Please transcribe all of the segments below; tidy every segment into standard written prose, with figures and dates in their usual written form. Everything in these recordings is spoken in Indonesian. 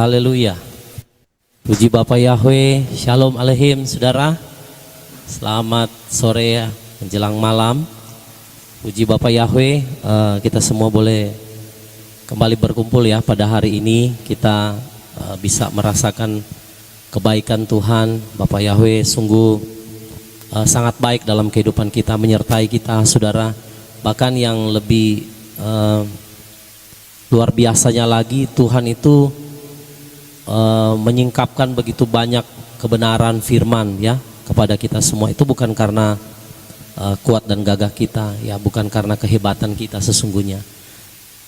Haleluya. Puji Bapa Yahweh. Shalom Aleihim saudara. Selamat sore ya, menjelang malam. Puji Bapa Yahweh, kita semua boleh kembali berkumpul ya pada hari ini. Kita bisa merasakan kebaikan Tuhan. Bapa Yahweh sungguh sangat baik dalam kehidupan kita, menyertai kita saudara. Bahkan yang lebih luar biasanya lagi, Tuhan itu menyingkapkan begitu banyak kebenaran firman ya kepada kita semua. Itu bukan karena kuat dan gagah kita ya, bukan karena kehebatan kita sesungguhnya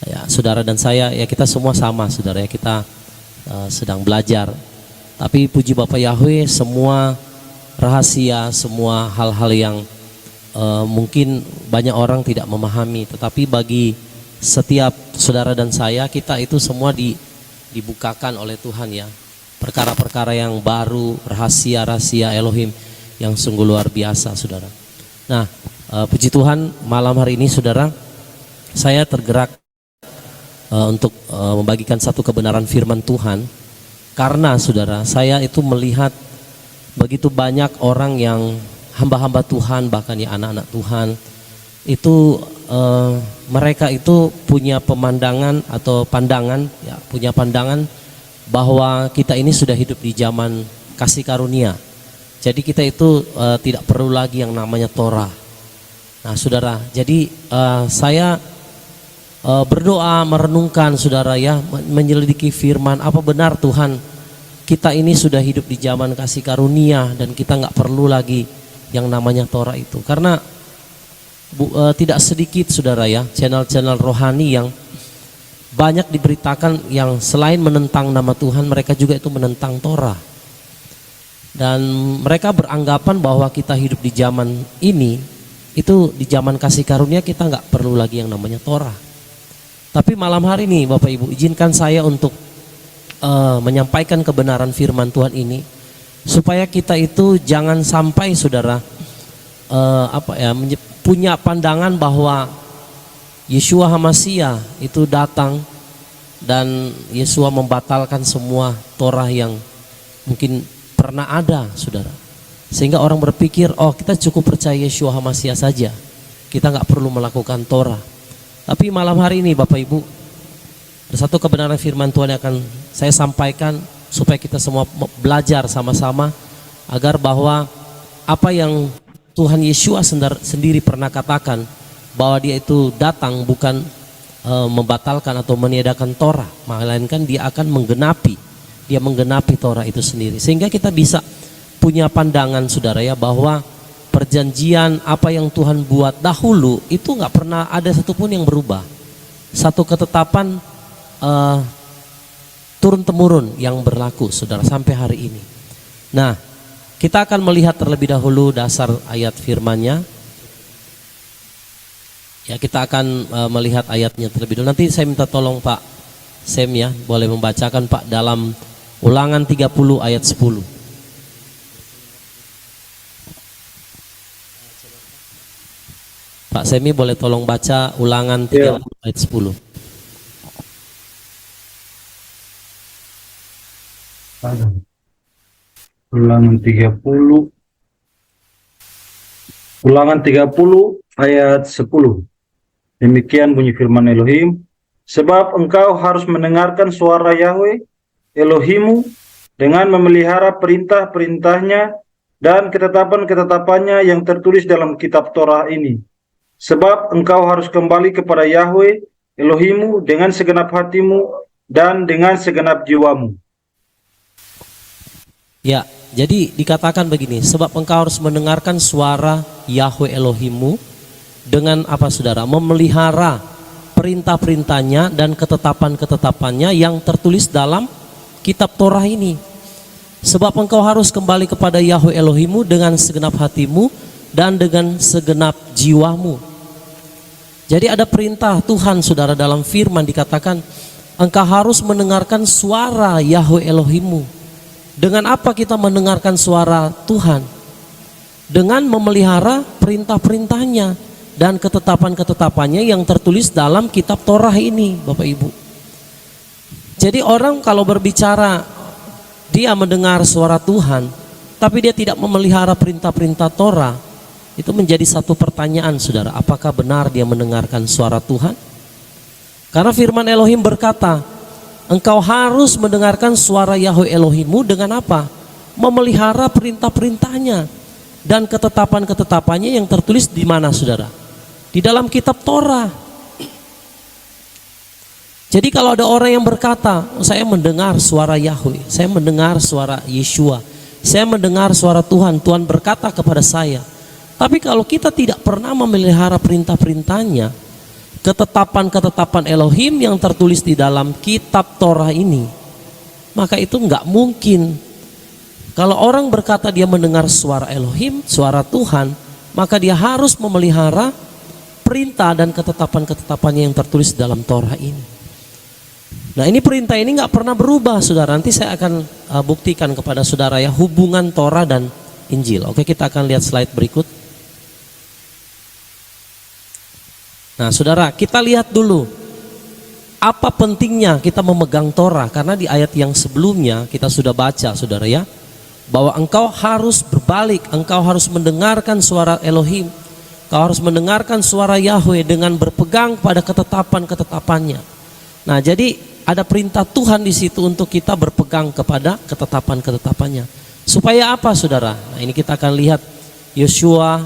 ya, saudara dan saya ya, kita semua sama saudara ya, kita sedang belajar. Tapi puji Bapa Yahweh, semua rahasia, semua hal-hal yang mungkin banyak orang tidak memahami, tetapi bagi setiap saudara dan saya, kita itu semua dibukakan oleh Tuhan ya, perkara-perkara yang baru, rahasia-rahasia Elohim yang sungguh luar biasa saudara. Nah, puji Tuhan, malam hari ini saudara, saya tergerak untuk membagikan satu kebenaran firman Tuhan. Karena saudara, saya itu melihat begitu banyak orang yang hamba-hamba Tuhan, bahkan ya anak-anak Tuhan itu mereka itu punya pemandangan atau pandangan ya, punya pandangan bahwa kita ini sudah hidup di zaman kasih karunia. Jadi kita itu tidak perlu lagi yang namanya Torah. Nah saudara, jadi saya berdoa, merenungkan saudara ya, menyelidiki firman, apa benar Tuhan kita ini sudah hidup di zaman kasih karunia dan kita nggak perlu lagi yang namanya Torah itu. Karena tidak sedikit saudara ya, channel-channel rohani yang banyak diberitakan yang selain menentang nama Tuhan, mereka juga itu menentang Torah. Dan mereka beranggapan bahwa kita hidup di zaman ini, itu di zaman kasih karunia, kita nggak perlu lagi yang namanya Torah. Tapi malam hari ini Bapak Ibu, izinkan saya untuk menyampaikan kebenaran firman Tuhan ini, supaya kita itu jangan sampai saudara punya pandangan bahwa Yeshua HaMashiach itu datang dan Yeshua membatalkan semua Torah yang mungkin pernah ada saudara, sehingga orang berpikir oh kita cukup percaya Yeshua HaMashiach saja, kita nggak perlu melakukan Torah. Tapi malam hari ini Bapak Ibu, ada satu kebenaran firman Tuhan yang akan saya sampaikan supaya kita semua belajar sama-sama, agar bahwa apa yang Tuhan Yeshua sendiri pernah katakan, bahwa dia itu datang bukan membatalkan atau meniadakan Torah, melainkan dia akan menggenapi Torah itu sendiri. Sehingga kita bisa punya pandangan saudara ya, bahwa perjanjian apa yang Tuhan buat dahulu itu nggak pernah ada satupun yang berubah. Satu ketetapan turun-temurun yang berlaku saudara sampai hari ini. Nah, kita akan melihat terlebih dahulu dasar ayat firman-Nya. Ya, kita akan melihat ayatnya terlebih dahulu. Nanti saya minta tolong Pak Sem ya, boleh membacakan Pak dalam Ulangan 30 ayat 10. Pak Semi boleh tolong baca Ulangan 30 ayat 10. Ulangan 30 ayat 10. Demikian bunyi firman Elohim, sebab engkau harus mendengarkan suara Yahweh Elohimmu dengan memelihara perintah-perintahnya dan ketetapan-ketetapannya yang tertulis dalam kitab Torah ini. Sebab engkau harus kembali kepada Yahweh Elohimmu dengan segenap hatimu dan dengan segenap jiwamu. Ya, jadi dikatakan begini, sebab engkau harus mendengarkan suara Yahweh Elohimmu dengan apa saudara? Memelihara perintah-perintahnya dan ketetapan-ketetapannya yang tertulis dalam kitab Torah ini. Sebab engkau harus kembali kepada Yahweh Elohimmu dengan segenap hatimu dan dengan segenap jiwamu. Jadi ada perintah Tuhan saudara dalam firman, dikatakan engkau harus mendengarkan suara Yahweh Elohimmu. Dengan apa kita mendengarkan suara Tuhan? Dengan memelihara perintah-perintahnya dan ketetapan-ketetapannya yang tertulis dalam kitab Torah ini Bapak Ibu. Jadi orang kalau berbicara dia mendengar suara Tuhan, tapi dia tidak memelihara perintah-perintah Torah, itu menjadi satu pertanyaan, saudara. Apakah benar dia mendengarkan suara Tuhan? Karena firman Elohim berkata, engkau harus mendengarkan suara Yahweh Elohimmu dengan apa? Memelihara perintah-perintahnya dan ketetapan-ketetapannya yang tertulis di mana, saudara? Di dalam kitab Torah. Jadi kalau ada orang yang berkata, saya mendengar suara Yahweh, saya mendengar suara Yeshua, saya mendengar suara Tuhan, Tuhan berkata kepada saya. Tapi kalau kita tidak pernah memelihara perintah-perintahnya, ketetapan-ketetapan Elohim yang tertulis di dalam kitab Torah ini, maka itu nggak mungkin. Kalau orang berkata dia mendengar suara Elohim, suara Tuhan, maka dia harus memelihara perintah dan ketetapan-ketetapannya yang tertulis dalam Torah ini. Nah, ini perintah ini nggak pernah berubah, saudara. Nanti saya akan buktikan kepada saudara ya hubungan Torah dan Injil. Oke, kita akan lihat slide berikut. Nah, saudara, kita lihat dulu apa pentingnya kita memegang Torah. Karena di ayat yang sebelumnya kita sudah baca, saudara ya, bahwa engkau harus berbalik, engkau harus mendengarkan suara Elohim, engkau harus mendengarkan suara Yahweh dengan berpegang pada ketetapan-ketetapannya. Nah, jadi ada perintah Tuhan di situ untuk kita berpegang kepada ketetapan-ketetapannya. Supaya apa, saudara? Nah, ini kita akan lihat Yosua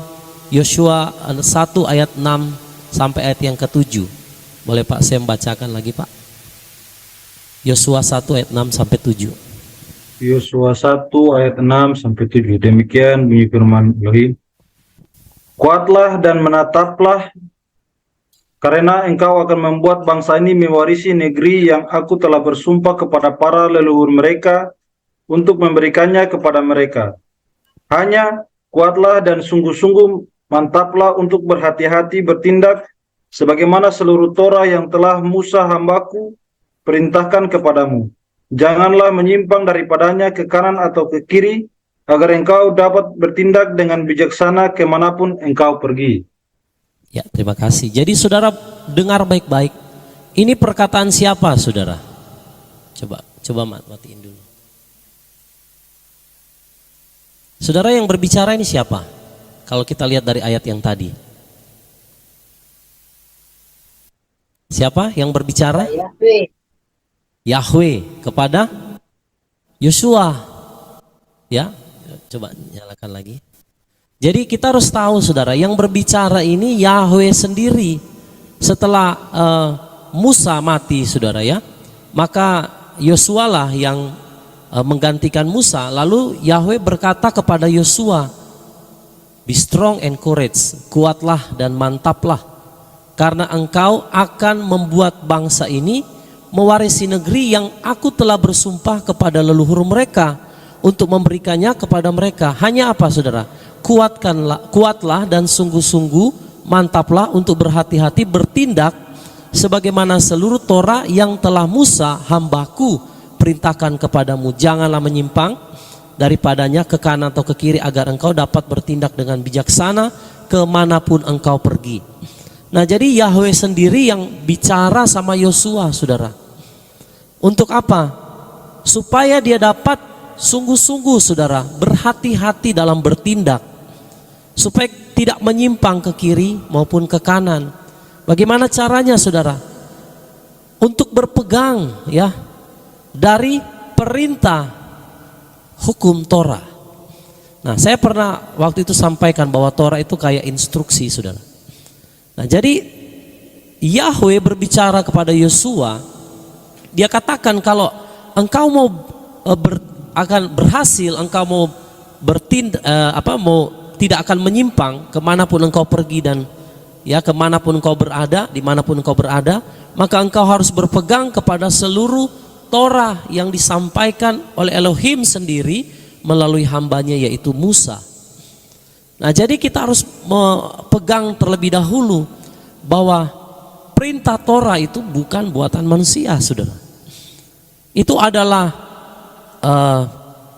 1 ayat 6 sampai ayat yang ke-7. Boleh Pak saya membacakan lagi, Pak? Yosua 1 ayat 6 sampai 7. Yosua 1 ayat 6 sampai 7. Demikian bunyi firman Elohim. Kuatlah dan menataplah, karena engkau akan membuat bangsa ini mewarisi negeri yang aku telah bersumpah kepada para leluhur mereka untuk memberikannya kepada mereka. Hanya kuatlah dan sungguh-sungguh mantaplah untuk berhati-hati bertindak sebagaimana seluruh Torah yang telah Musa hambaku perintahkan kepadamu. Janganlah menyimpang daripadanya ke kanan atau ke kiri, agar engkau dapat bertindak dengan bijaksana kemanapun engkau pergi. Ya, terima kasih. Jadi saudara dengar baik-baik. Ini perkataan siapa, saudara? Coba matiin dulu. Saudara yang berbicara ini siapa? Kalau kita lihat dari ayat yang tadi. Siapa yang berbicara? Yahweh kepada Yosua. Ya, coba nyalakan lagi. Jadi kita harus tahu, saudara, yang berbicara ini Yahweh sendiri. Setelah Musa mati, saudara ya, maka Yosua lah yang menggantikan Musa. Lalu Yahweh berkata kepada Yosua, be strong and courage, kuatlah dan mantaplah, karena engkau akan membuat bangsa ini mewarisi negeri yang aku telah bersumpah kepada leluhur mereka untuk memberikannya kepada mereka. Hanya apa, saudara? Kuatlah dan sungguh-sungguh mantaplah untuk berhati-hati bertindak sebagaimana seluruh Torah yang telah Musa hambaku perintahkan kepadamu. Janganlah menyimpang daripadanya ke kanan atau ke kiri, agar engkau dapat bertindak dengan bijaksana kemanapun engkau pergi. Nah, jadi Yahweh sendiri yang bicara sama Yosua, saudara. Untuk apa? Supaya dia dapat sungguh-sungguh, saudara, berhati-hati dalam bertindak, supaya tidak menyimpang ke kiri maupun ke kanan. Bagaimana caranya, saudara? Untuk berpegang ya dari perintah hukum Torah. Nah, saya pernah waktu itu sampaikan bahwa Torah itu kayak instruksi, saudara. Nah, jadi Yahweh berbicara kepada Yosua, dia katakan kalau engkau mau akan berhasil, engkau mau bertindak tidak akan menyimpang kemanapun engkau pergi dan ya kemanapun engkau berada, dimanapun engkau berada, maka engkau harus berpegang kepada seluruh Torah yang disampaikan oleh Elohim sendiri melalui hambanya yaitu Musa. Nah, jadi kita harus pegang terlebih dahulu bahwa perintah Torah itu bukan buatan manusia, saudara. Itu adalah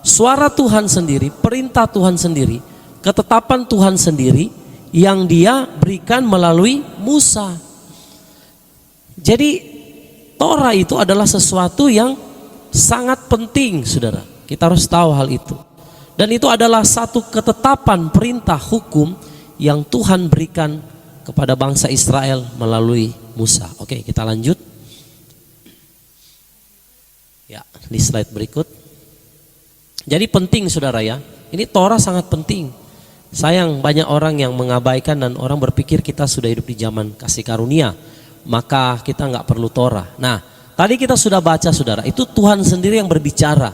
suara Tuhan sendiri, perintah Tuhan sendiri, ketetapan Tuhan sendiri yang dia berikan melalui Musa. Jadi Torah itu adalah sesuatu yang sangat penting, saudara. Kita harus tahu hal itu. Dan itu adalah satu ketetapan perintah hukum yang Tuhan berikan kepada bangsa Israel melalui Musa. Oke, kita lanjut. Ya, di slide berikut. Jadi penting, saudara ya. Ini Torah sangat penting. Sayang banyak orang yang mengabaikan dan orang berpikir kita sudah hidup di zaman kasih karunia, maka kita nggak perlu Torah. Nah, tadi kita sudah baca, saudara, itu Tuhan sendiri yang berbicara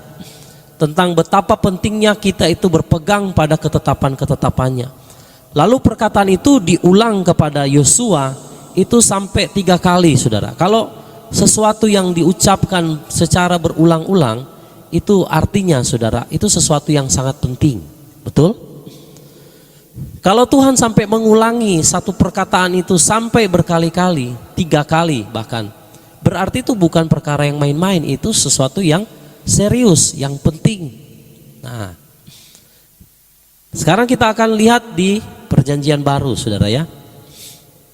tentang betapa pentingnya kita itu berpegang pada ketetapan-ketetapannya. Lalu perkataan itu diulang kepada Yosua itu sampai 3 kali, saudara. Kalau sesuatu yang diucapkan secara berulang-ulang, itu artinya, saudara, itu sesuatu yang sangat penting. Betul? Kalau Tuhan sampai mengulangi satu perkataan itu sampai berkali-kali, 3 kali bahkan, berarti itu bukan perkara yang main-main, itu sesuatu yang serius, yang penting. Nah, sekarang kita akan lihat di Perjanjian Baru, saudara ya.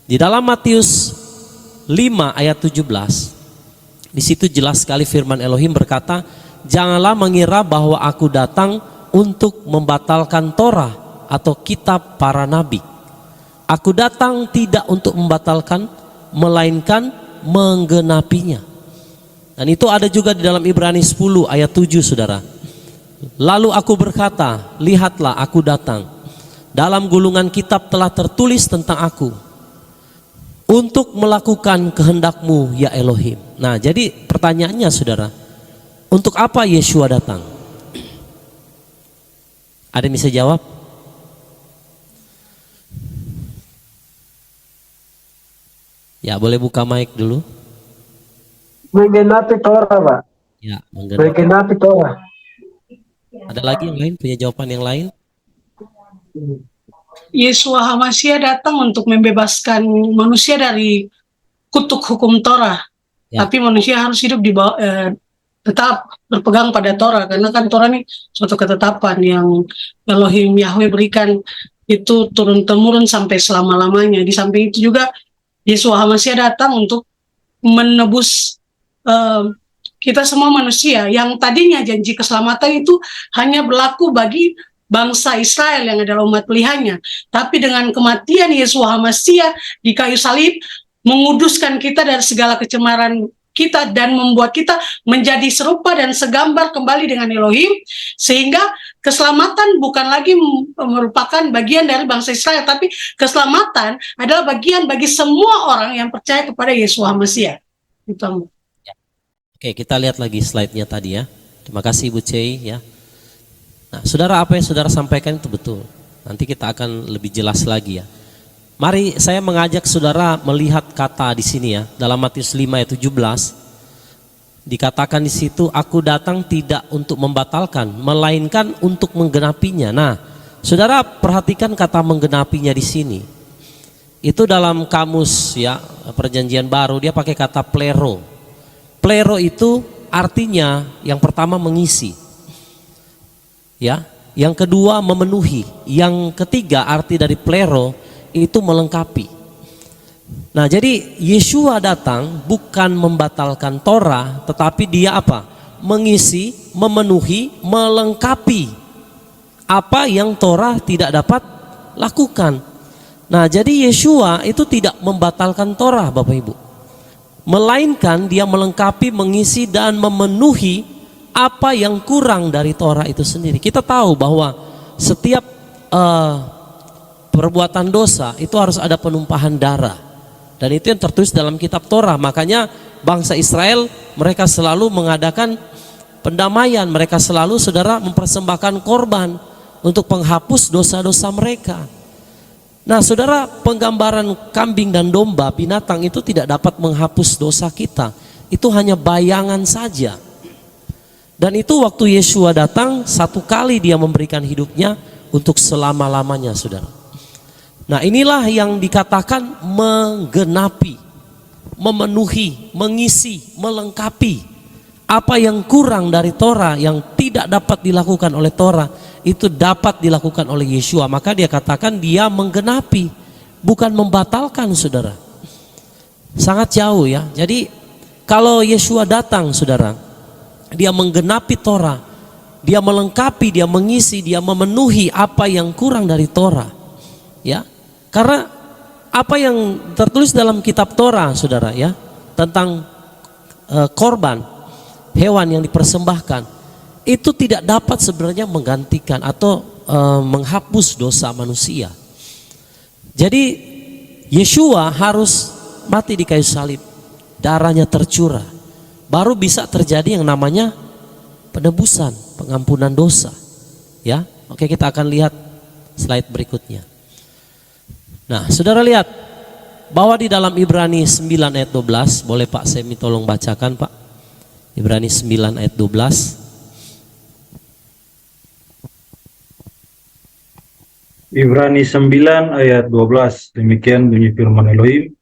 Di dalam Matius 5 ayat 17, di situ jelas sekali firman Elohim berkata, janganlah mengira bahwa aku datang untuk membatalkan Torah atau kitab para nabi. Aku datang tidak untuk membatalkan, melainkan menggenapinya. Dan itu ada juga di dalam Ibrani 10 ayat 7, saudara. Lalu aku berkata, lihatlah aku datang. Dalam gulungan kitab telah tertulis tentang aku, untuk melakukan kehendakmu ya Elohim. Nah, jadi pertanyaannya, saudara, untuk apa Yeshua datang? Ada yang bisa jawab? Ya, boleh buka mic dulu. Menggenapi Torah, Pak. Ya, Menggenapi Torah. Ada lagi yang lain? Punya jawaban yang lain? Yeshua HaMashiach datang untuk membebaskan manusia dari kutuk hukum Torah. Ya. Tapi manusia harus hidup di bawah, tetap berpegang pada Torah, karena kan Torah ini suatu ketetapan yang Elohim Yahweh berikan itu turun-temurun sampai selama-lamanya. Di samping itu juga Yeshua HaMashiach datang untuk menebus kita semua manusia yang tadinya janji keselamatan itu hanya berlaku bagi bangsa Israel yang adalah umat pilihannya. Tapi dengan kematian Yeshua HaMashiach di kayu salib menguduskan kita dari segala kecemaran kita dan membuat kita menjadi serupa dan segambar kembali dengan Elohim, sehingga keselamatan bukan lagi merupakan bagian dari bangsa Israel, tapi keselamatan adalah bagian bagi semua orang yang percaya kepada Yeshua HaMashiach. Itu. Oke, kita lihat lagi slide-nya tadi ya. Terima kasih Ibu Cei ya. Nah, saudara, apa yang saudara sampaikan itu betul. Nanti kita akan lebih jelas lagi ya. Mari saya mengajak saudara melihat kata di sini ya, dalam Matius 5 ayat 17. Dikatakan di situ, aku datang tidak untuk membatalkan, melainkan untuk menggenapinya. Nah, saudara perhatikan kata menggenapinya di sini. Itu dalam kamus ya, Perjanjian Baru dia pakai kata plero. Plero itu artinya yang pertama mengisi. Ya, yang kedua memenuhi, yang ketiga arti dari plero itu melengkapi. Nah, jadi Yeshua datang bukan membatalkan Torah, tetapi dia apa? Mengisi, memenuhi, melengkapi apa yang Torah tidak dapat lakukan. Nah, jadi Yeshua itu tidak membatalkan Torah, Bapak Ibu, melainkan dia melengkapi, mengisi dan memenuhi apa yang kurang dari Torah itu sendiri. Kita tahu bahwa setiap perbuatan dosa itu harus ada penumpahan darah, dan itu yang tertulis dalam kitab Torah. Makanya bangsa Israel mereka selalu mengadakan pendamaian, mereka selalu saudara mempersembahkan korban untuk penghapus dosa-dosa mereka. Nah, saudara, penggambaran kambing dan domba, binatang itu tidak dapat menghapus dosa kita. Itu hanya bayangan saja. Dan itu waktu Yeshua datang, satu kali dia memberikan hidupnya untuk selama-lamanya, saudara. Nah, inilah yang dikatakan menggenapi, memenuhi, mengisi, melengkapi apa yang kurang dari Torah, yang tidak dapat dilakukan oleh Torah, itu dapat dilakukan oleh Yeshua. Maka dia katakan dia menggenapi, bukan membatalkan, saudara. Sangat jauh ya. Jadi Kalau Yeshua datang, saudara, dia menggenapi Torah, dia melengkapi, dia mengisi, dia memenuhi apa yang kurang dari Torah. Ya, karena apa yang tertulis dalam kitab Torah, saudara, ya, tentang korban hewan yang dipersembahkan, itu tidak dapat sebenarnya menggantikan atau menghapus dosa manusia. Jadi Yeshua harus mati di kayu salib, darahnya tercurah, baru bisa terjadi yang namanya penebusan, pengampunan dosa. Ya, oke, kita akan lihat slide berikutnya. Nah, saudara lihat bahwa di dalam Ibrani 9 ayat 12, boleh Pak Semi tolong bacakan, Pak? Ibrani 9 ayat 12. Ibrani 9 ayat 12, demikian bunyi firman Elohim.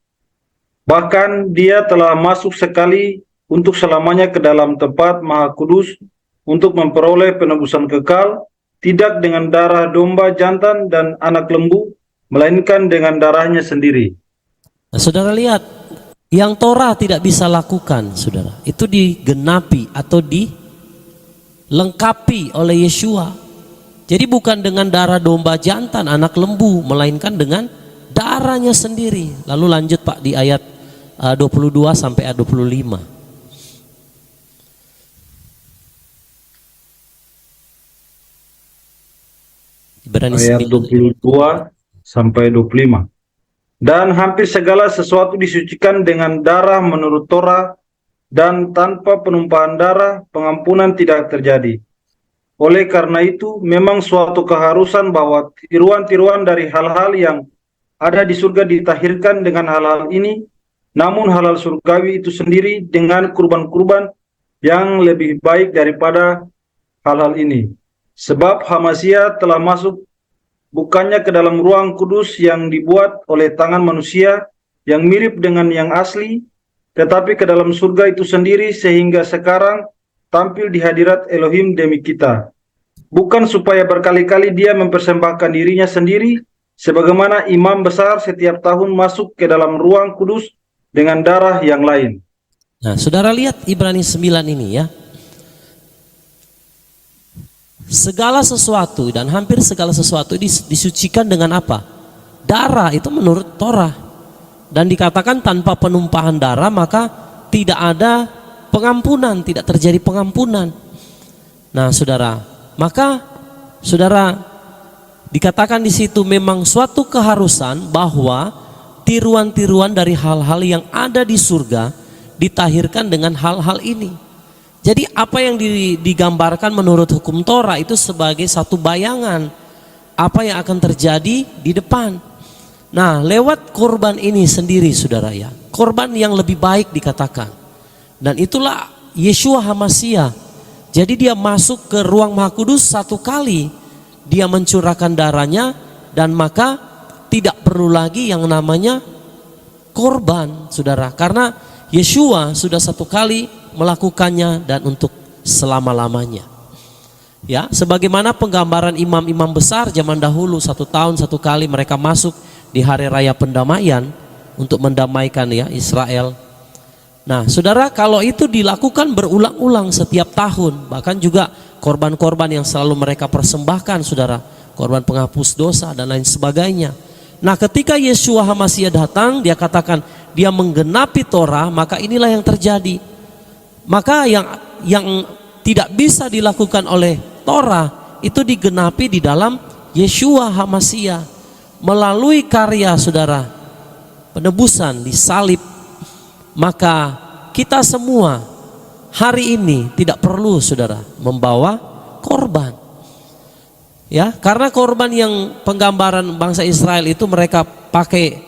Bahkan dia telah masuk sekali untuk selamanya ke dalam tempat maha kudus untuk memperoleh penebusan kekal, tidak dengan darah domba jantan dan anak lembu, melainkan dengan darahnya sendiri. Nah, saudara lihat, yang Torah tidak bisa lakukan, saudara, itu digenapi atau dilengkapi oleh Yeshua. Jadi bukan dengan darah domba jantan, anak lembu, melainkan dengan darahnya sendiri. Lalu lanjut Pak di ayat 22 sampai ayat 25. Ibrani Ayat 9. 22 sampai 25. Dan hampir segala sesuatu disucikan dengan darah menurut Torah, dan tanpa penumpahan darah pengampunan tidak terjadi. Oleh karena itu, memang suatu keharusan bahwa tiruan-tiruan dari hal-hal yang ada di surga ditahirkan dengan hal-hal ini, namun hal-hal surgawi itu sendiri dengan kurban-kurban yang lebih baik daripada hal-hal ini. Sebab Hamasia telah masuk bukannya ke dalam ruang kudus yang dibuat oleh tangan manusia yang mirip dengan yang asli, tetapi ke dalam surga itu sendiri, sehingga sekarang tampil di hadirat Elohim demi kita. Bukan supaya berkali-kali dia mempersembahkan dirinya sendiri, sebagaimana imam besar setiap tahun masuk ke dalam ruang kudus dengan darah yang lain. Nah, saudara lihat Ibrani 9 ini ya. Segala sesuatu dan hampir segala sesuatu disucikan dengan apa? Darah, itu menurut Torah. Dan dikatakan tanpa penumpahan darah maka tidak ada pengampunan, tidak terjadi pengampunan. Nah, saudara, maka saudara dikatakan di situ memang suatu keharusan bahwa tiruan-tiruan dari hal-hal yang ada di surga ditahirkan dengan hal-hal ini. Jadi apa yang digambarkan menurut hukum Torah itu sebagai satu bayangan apa yang akan terjadi di depan. Nah, lewat korban ini sendiri, saudara ya, korban yang lebih baik dikatakan. Dan itulah Yeshua Hamasia. Jadi dia masuk ke ruang Maha Kudus satu kali, dia mencurahkan darahnya, dan maka tidak perlu lagi yang namanya korban, saudara, karena Yeshua sudah satu kali melakukannya dan untuk selama-lamanya. Ya, sebagaimana penggambaran imam-imam besar zaman dahulu, 1 tahun 1 kali mereka masuk di hari raya pendamaian untuk mendamaikan ya Israel. Nah, saudara, kalau itu dilakukan berulang-ulang setiap tahun, bahkan juga korban-korban yang selalu mereka persembahkan, saudara, korban penghapus dosa dan lain sebagainya. Nah, ketika Yeshua Hamasia datang, dia katakan dia menggenapi Torah, maka inilah yang terjadi. Maka yang tidak bisa dilakukan oleh Torah itu digenapi di dalam Yeshua Hamasia melalui karya, saudara, penebusan di salib. Maka kita semua hari ini tidak perlu, saudara, membawa korban. Ya, karena korban yang penggambaran bangsa Israel itu mereka pakai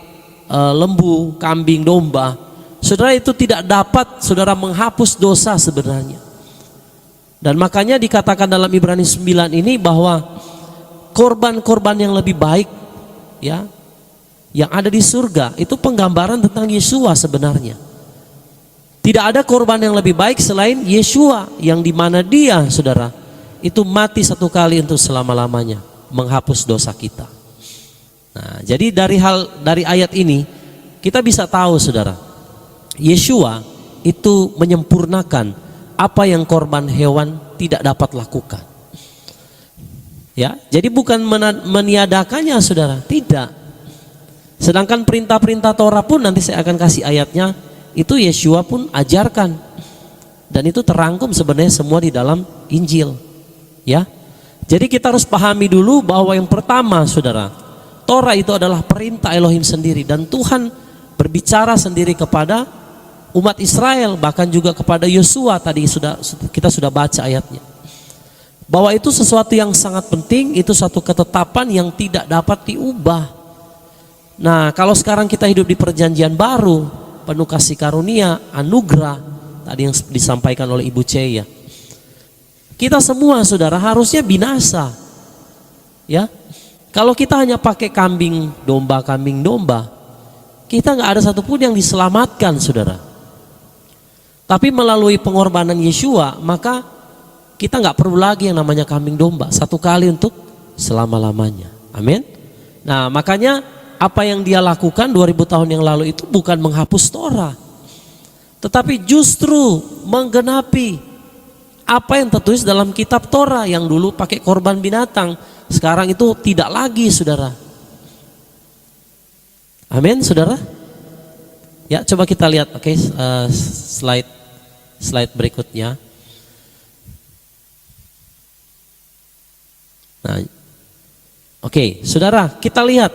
lembu, kambing, domba. Saudara, itu tidak dapat, saudara, menghapus dosa sebenarnya. Dan makanya dikatakan dalam Ibrani 9 ini bahwa korban-korban yang lebih baik ya yang ada di surga itu penggambaran tentang Yeshua sebenarnya. Tidak ada korban yang lebih baik selain Yeshua, yang dimana dia, saudara, itu mati satu kali untuk selama-lamanya menghapus dosa kita. Nah, jadi dari ayat ini kita bisa tahu, saudara, Yeshua itu menyempurnakan apa yang korban hewan tidak dapat lakukan. Ya, jadi bukan meniadakannya saudara, tidak. Sedangkan perintah-perintah Torah pun nanti saya akan kasih ayatnya, itu Yeshua pun ajarkan. Dan itu terangkum sebenarnya semua di dalam Injil. Ya. Jadi kita harus pahami dulu bahwa yang pertama saudara, Torah itu adalah perintah Elohim sendiri, dan Tuhan berbicara sendiri kepada umat Israel, bahkan juga kepada Yosua. Tadi kita sudah baca ayatnya. Bahwa itu sesuatu yang sangat penting, itu satu ketetapan yang tidak dapat diubah. Nah, kalau sekarang kita hidup di perjanjian baru, penuh kasih karunia, anugerah, tadi yang disampaikan oleh Ibu Ceya, kita semua saudara harusnya binasa. Ya, kalau kita hanya pakai kambing domba, kita nggak ada satupun yang diselamatkan saudara. Tapi melalui pengorbanan Yeshua, maka kita nggak perlu lagi yang namanya kambing domba, satu kali untuk selama-lamanya. Amin. Nah, makanya apa yang dia lakukan 2000 tahun yang lalu itu bukan menghapus Torah, tetapi justru menggenapi apa yang tertulis dalam kitab Torah. Yang dulu pakai korban binatang, sekarang itu tidak lagi saudara. Amin saudara. Ya, coba kita lihat, oke, slide berikutnya. Nah, oke, saudara, kita lihat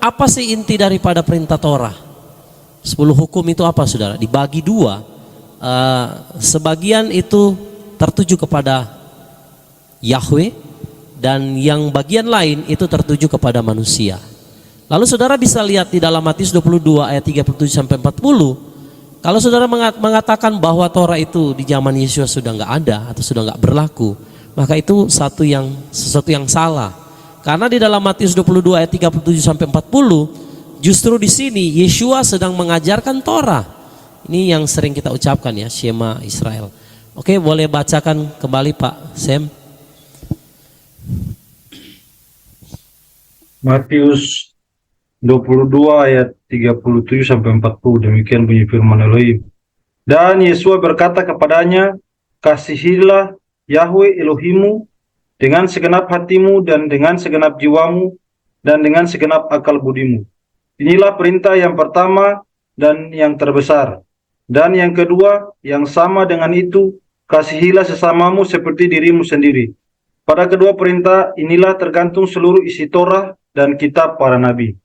apa sih inti daripada perintah Torah? 10 hukum itu apa saudara? Dibagi dua. Sebagian itu tertuju kepada Yahweh, dan yang bagian lain itu tertuju kepada manusia. Lalu saudara bisa lihat di dalam Matius 22 ayat 37 sampai 40. Kalau saudara mengatakan bahwa Torah itu di zaman Yesus sudah nggak ada atau sudah nggak berlaku, maka itu sesuatu yang salah. Karena di dalam Matius 22 ayat 37 sampai 40, justru di sini Yeshua sedang mengajarkan Torah. Ini yang sering kita ucapkan ya, Shema Israel. Oke, boleh bacakan kembali Pak Sam. Matius 22 ayat 37 sampai 40, demikian bunyi firman Elohim. Dan Yeshua berkata kepadanya, kasihilah Yahweh Elohimu dengan segenap hatimu dan dengan segenap jiwamu dan dengan segenap akal budimu. Inilah perintah yang pertama dan yang terbesar. Dan yang kedua yang sama dengan itu, kasihilah sesamamu seperti dirimu sendiri. Pada kedua perintah inilah tergantung seluruh isi Torah dan kitab para nabi.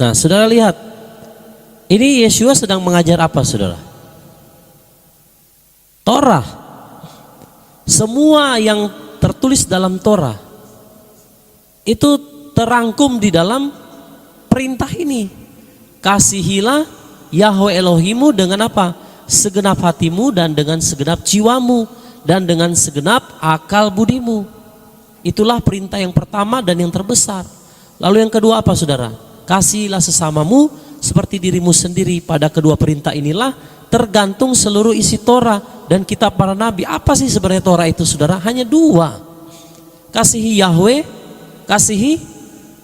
Nah, saudara lihat, ini Yeshua sedang mengajar apa saudara? Torah. Semua yang tertulis dalam Torah itu terangkum di dalam perintah ini. Kasihilah Yahweh Elohimu dengan apa? Segenap hatimu dan dengan segenap jiwamu dan dengan segenap akal budimu. Itulah perintah yang pertama dan yang terbesar. Lalu yang kedua apa saudara? Kasihilah sesamamu seperti dirimu sendiri. Pada kedua perintah inilah tergantung seluruh isi Torah dan kitab para nabi. Apa sih sebenarnya Torah itu saudara? Hanya dua. Kasihi Yahweh, kasihi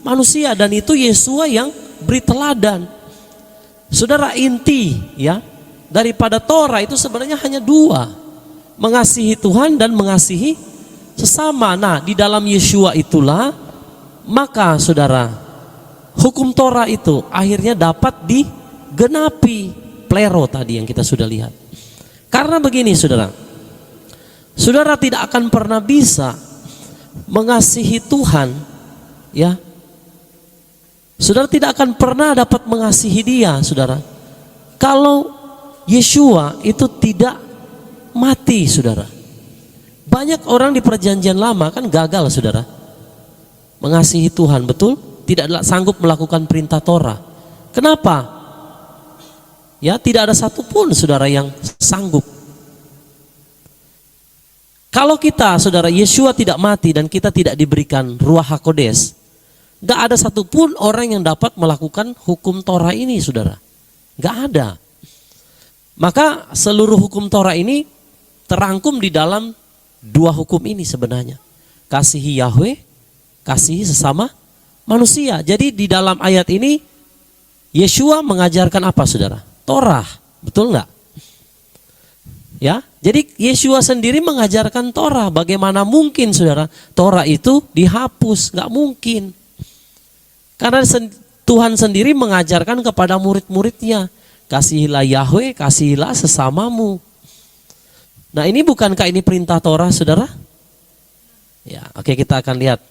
manusia, dan itu Yeshua yang beri teladan. Saudara, inti ya daripada Torah itu sebenarnya hanya dua. Mengasihi Tuhan dan mengasihi sesama. Nah, di dalam Yeshua itulah maka saudara, hukum Torah itu akhirnya dapat digenapi. Plero tadi yang kita sudah lihat. Karena begini saudara, saudara tidak akan pernah bisa mengasihi Tuhan ya, saudara tidak akan pernah dapat mengasihi dia saudara, kalau Yeshua itu tidak mati saudara. Banyak orang di perjanjian lama kan gagal saudara mengasihi Tuhan, betul? Tidak sanggup melakukan perintah Torah. Kenapa? Ya, tidak ada satupun saudara yang sanggup. Kalau kita saudara Yeshua tidak mati dan kita tidak diberikan Ruach HaKodes, gak ada satupun orang yang dapat melakukan hukum Torah ini saudara. Gak ada. Maka seluruh hukum Torah ini terangkum di dalam dua hukum ini sebenarnya. Kasihi Yahweh, kasihi sesama manusia. Jadi di dalam ayat ini Yeshua mengajarkan apa saudara? Torah. Betul nggak? Ya, jadi Yeshua sendiri mengajarkan Torah. Bagaimana mungkin, saudara, Torah itu dihapus? Nggak mungkin. Karena Tuhan sendiri mengajarkan kepada murid-muridnya, kasihilah Yahweh, kasihilah sesamamu. Nah, ini bukankah ini perintah Torah, saudara? Ya, oke, kita akan lihat.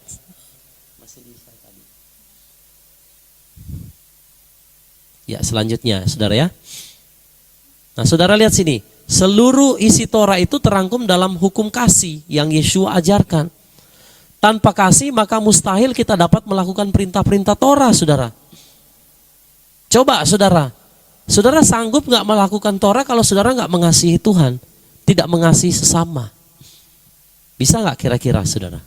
Ya, selanjutnya, saudara ya. Nah, saudara lihat sini. Seluruh isi Torah itu terangkum dalam hukum kasih yang Yeshua ajarkan. Tanpa kasih maka mustahil kita dapat melakukan perintah-perintah Torah, saudara. Coba, saudara. Saudara sanggup nggak melakukan Torah kalau saudara nggak mengasihi Tuhan, tidak mengasihi sesama? Bisa nggak kira-kira, saudara?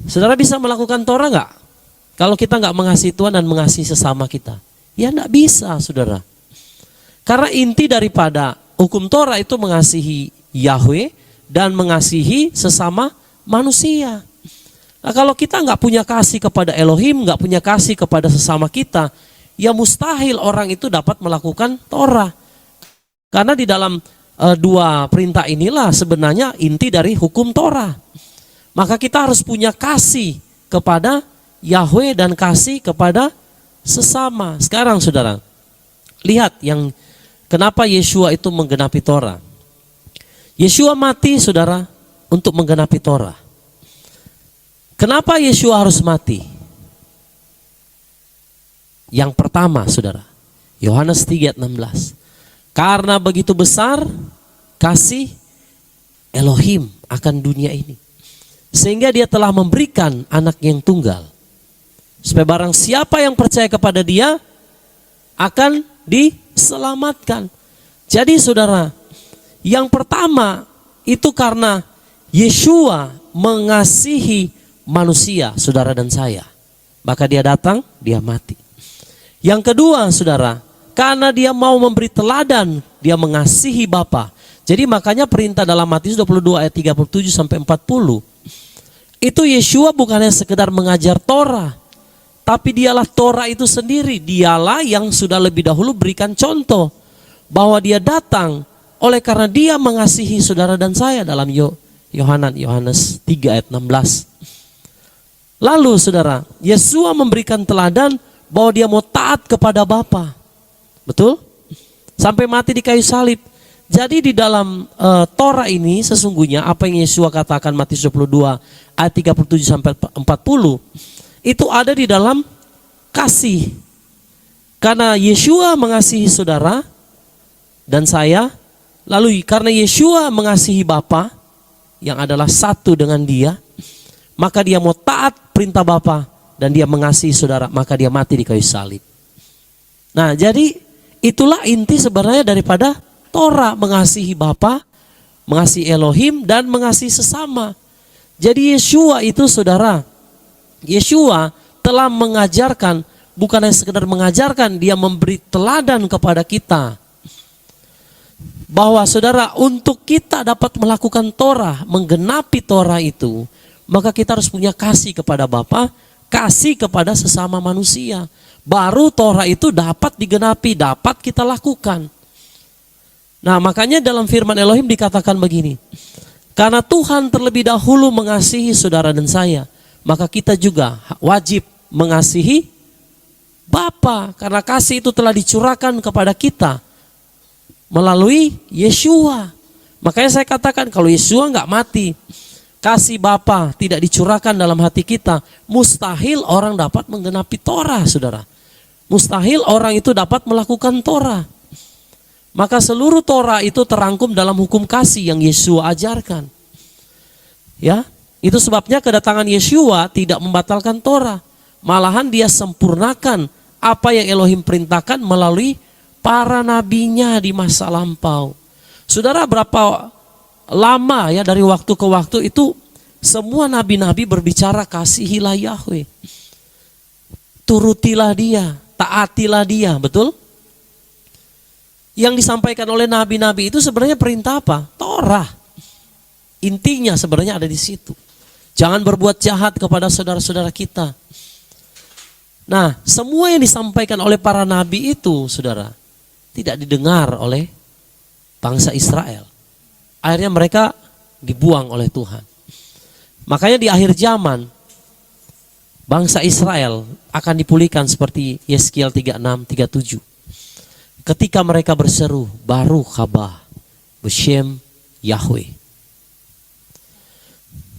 Saudara bisa melakukan Torah nggak kalau kita nggak mengasihi Tuhan dan mengasihi sesama kita? Ya nggak bisa, saudara. Karena inti daripada hukum Torah itu mengasihi Yahweh dan mengasihi sesama manusia. Nah, kalau kita nggak punya kasih kepada Elohim, nggak punya kasih kepada sesama kita, ya mustahil orang itu dapat melakukan Torah. Karena di dalam dua perintah inilah sebenarnya inti dari hukum Torah. Maka kita harus punya kasih kepada Yahweh dan kasih kepada sesama. Sekarang, saudara, lihat yang kenapa Yeshua itu menggenapi Torah. Yeshua mati, saudara, untuk menggenapi Torah. Kenapa Yeshua harus mati? Yang pertama, saudara, Yohanes 3:16. Karena begitu besar kasih Elohim akan dunia ini, sehingga dia telah memberikan anak yang tunggal, supaya barang siapa yang percaya kepada dia akan diselamatkan. Jadi, saudara, yang pertama itu karena Yeshua mengasihi manusia, saudara dan saya, maka dia datang, dia mati. Yang kedua, saudara, karena dia mau memberi teladan, dia mengasihi Bapa. Jadi makanya perintah dalam Matius 22 ayat 37 sampai 40. Itu Yeshua bukannya sekedar mengajar Torah, tapi dialah Torah itu sendiri. Dialah yang sudah lebih dahulu berikan contoh bahwa dia datang oleh karena dia mengasihi saudara dan saya dalam Yohanes 3 ayat 16. Lalu, saudara, Yeshua memberikan teladan bahwa dia mau taat kepada Bapa. Betul? Sampai mati di kayu salib. Jadi di dalam Torah ini sesungguhnya apa yang Yeshua katakan Matius 22 ayat 37 sampai 40 itu ada di dalam kasih. Karena Yeshua mengasihi saudara dan saya, lalu karena Yeshua mengasihi Bapa yang adalah satu dengan dia, maka dia mau taat perintah Bapa dan dia mengasihi saudara, maka dia mati di kayu salib. Nah, jadi itulah inti sebenarnya daripada Torah, mengasihi Bapa, mengasihi Elohim dan mengasihi sesama. Jadi Yeshua itu, saudara, Yeshua telah mengajarkan, bukan hanya sekedar mengajarkan, dia memberi teladan kepada kita. Bahwa, saudara, untuk kita dapat melakukan Torah, menggenapi Torah itu, maka kita harus punya kasih kepada Bapa, kasih kepada sesama manusia. Baru Torah itu dapat digenapi, dapat kita lakukan. Nah, makanya dalam firman Elohim dikatakan begini, karena Tuhan terlebih dahulu mengasihi saudara dan saya, maka kita juga wajib mengasihi Bapa, karena kasih itu telah dicurahkan kepada kita melalui Yeshua. Makanya saya katakan kalau Yeshua nggak mati, kasih Bapa tidak dicurahkan dalam hati kita, mustahil orang dapat menggenapi Torah, saudara. Mustahil orang itu dapat melakukan Torah. Maka seluruh Torah itu terangkum dalam hukum kasih yang Yeshua ajarkan. Ya, itu sebabnya kedatangan Yeshua tidak membatalkan Torah. Malahan dia sempurnakan apa yang Elohim perintahkan melalui para nabinya di masa lampau. Saudara, berapa lama ya dari waktu ke waktu itu semua nabi-nabi berbicara kasihilah Yahweh. Turutilah dia, taatilah dia, betul? Yang disampaikan oleh nabi-nabi itu sebenarnya perintah apa? Torah. Intinya sebenarnya ada di situ. Jangan berbuat jahat kepada saudara-saudara kita. Nah, semua yang disampaikan oleh para nabi itu, saudara, tidak didengar oleh bangsa Israel. Akhirnya mereka dibuang oleh Tuhan. Makanya di akhir zaman bangsa Israel akan dipulihkan seperti Yeskiel 36, 37. Ketika mereka berseru, Baruch haba Beshem Yahweh.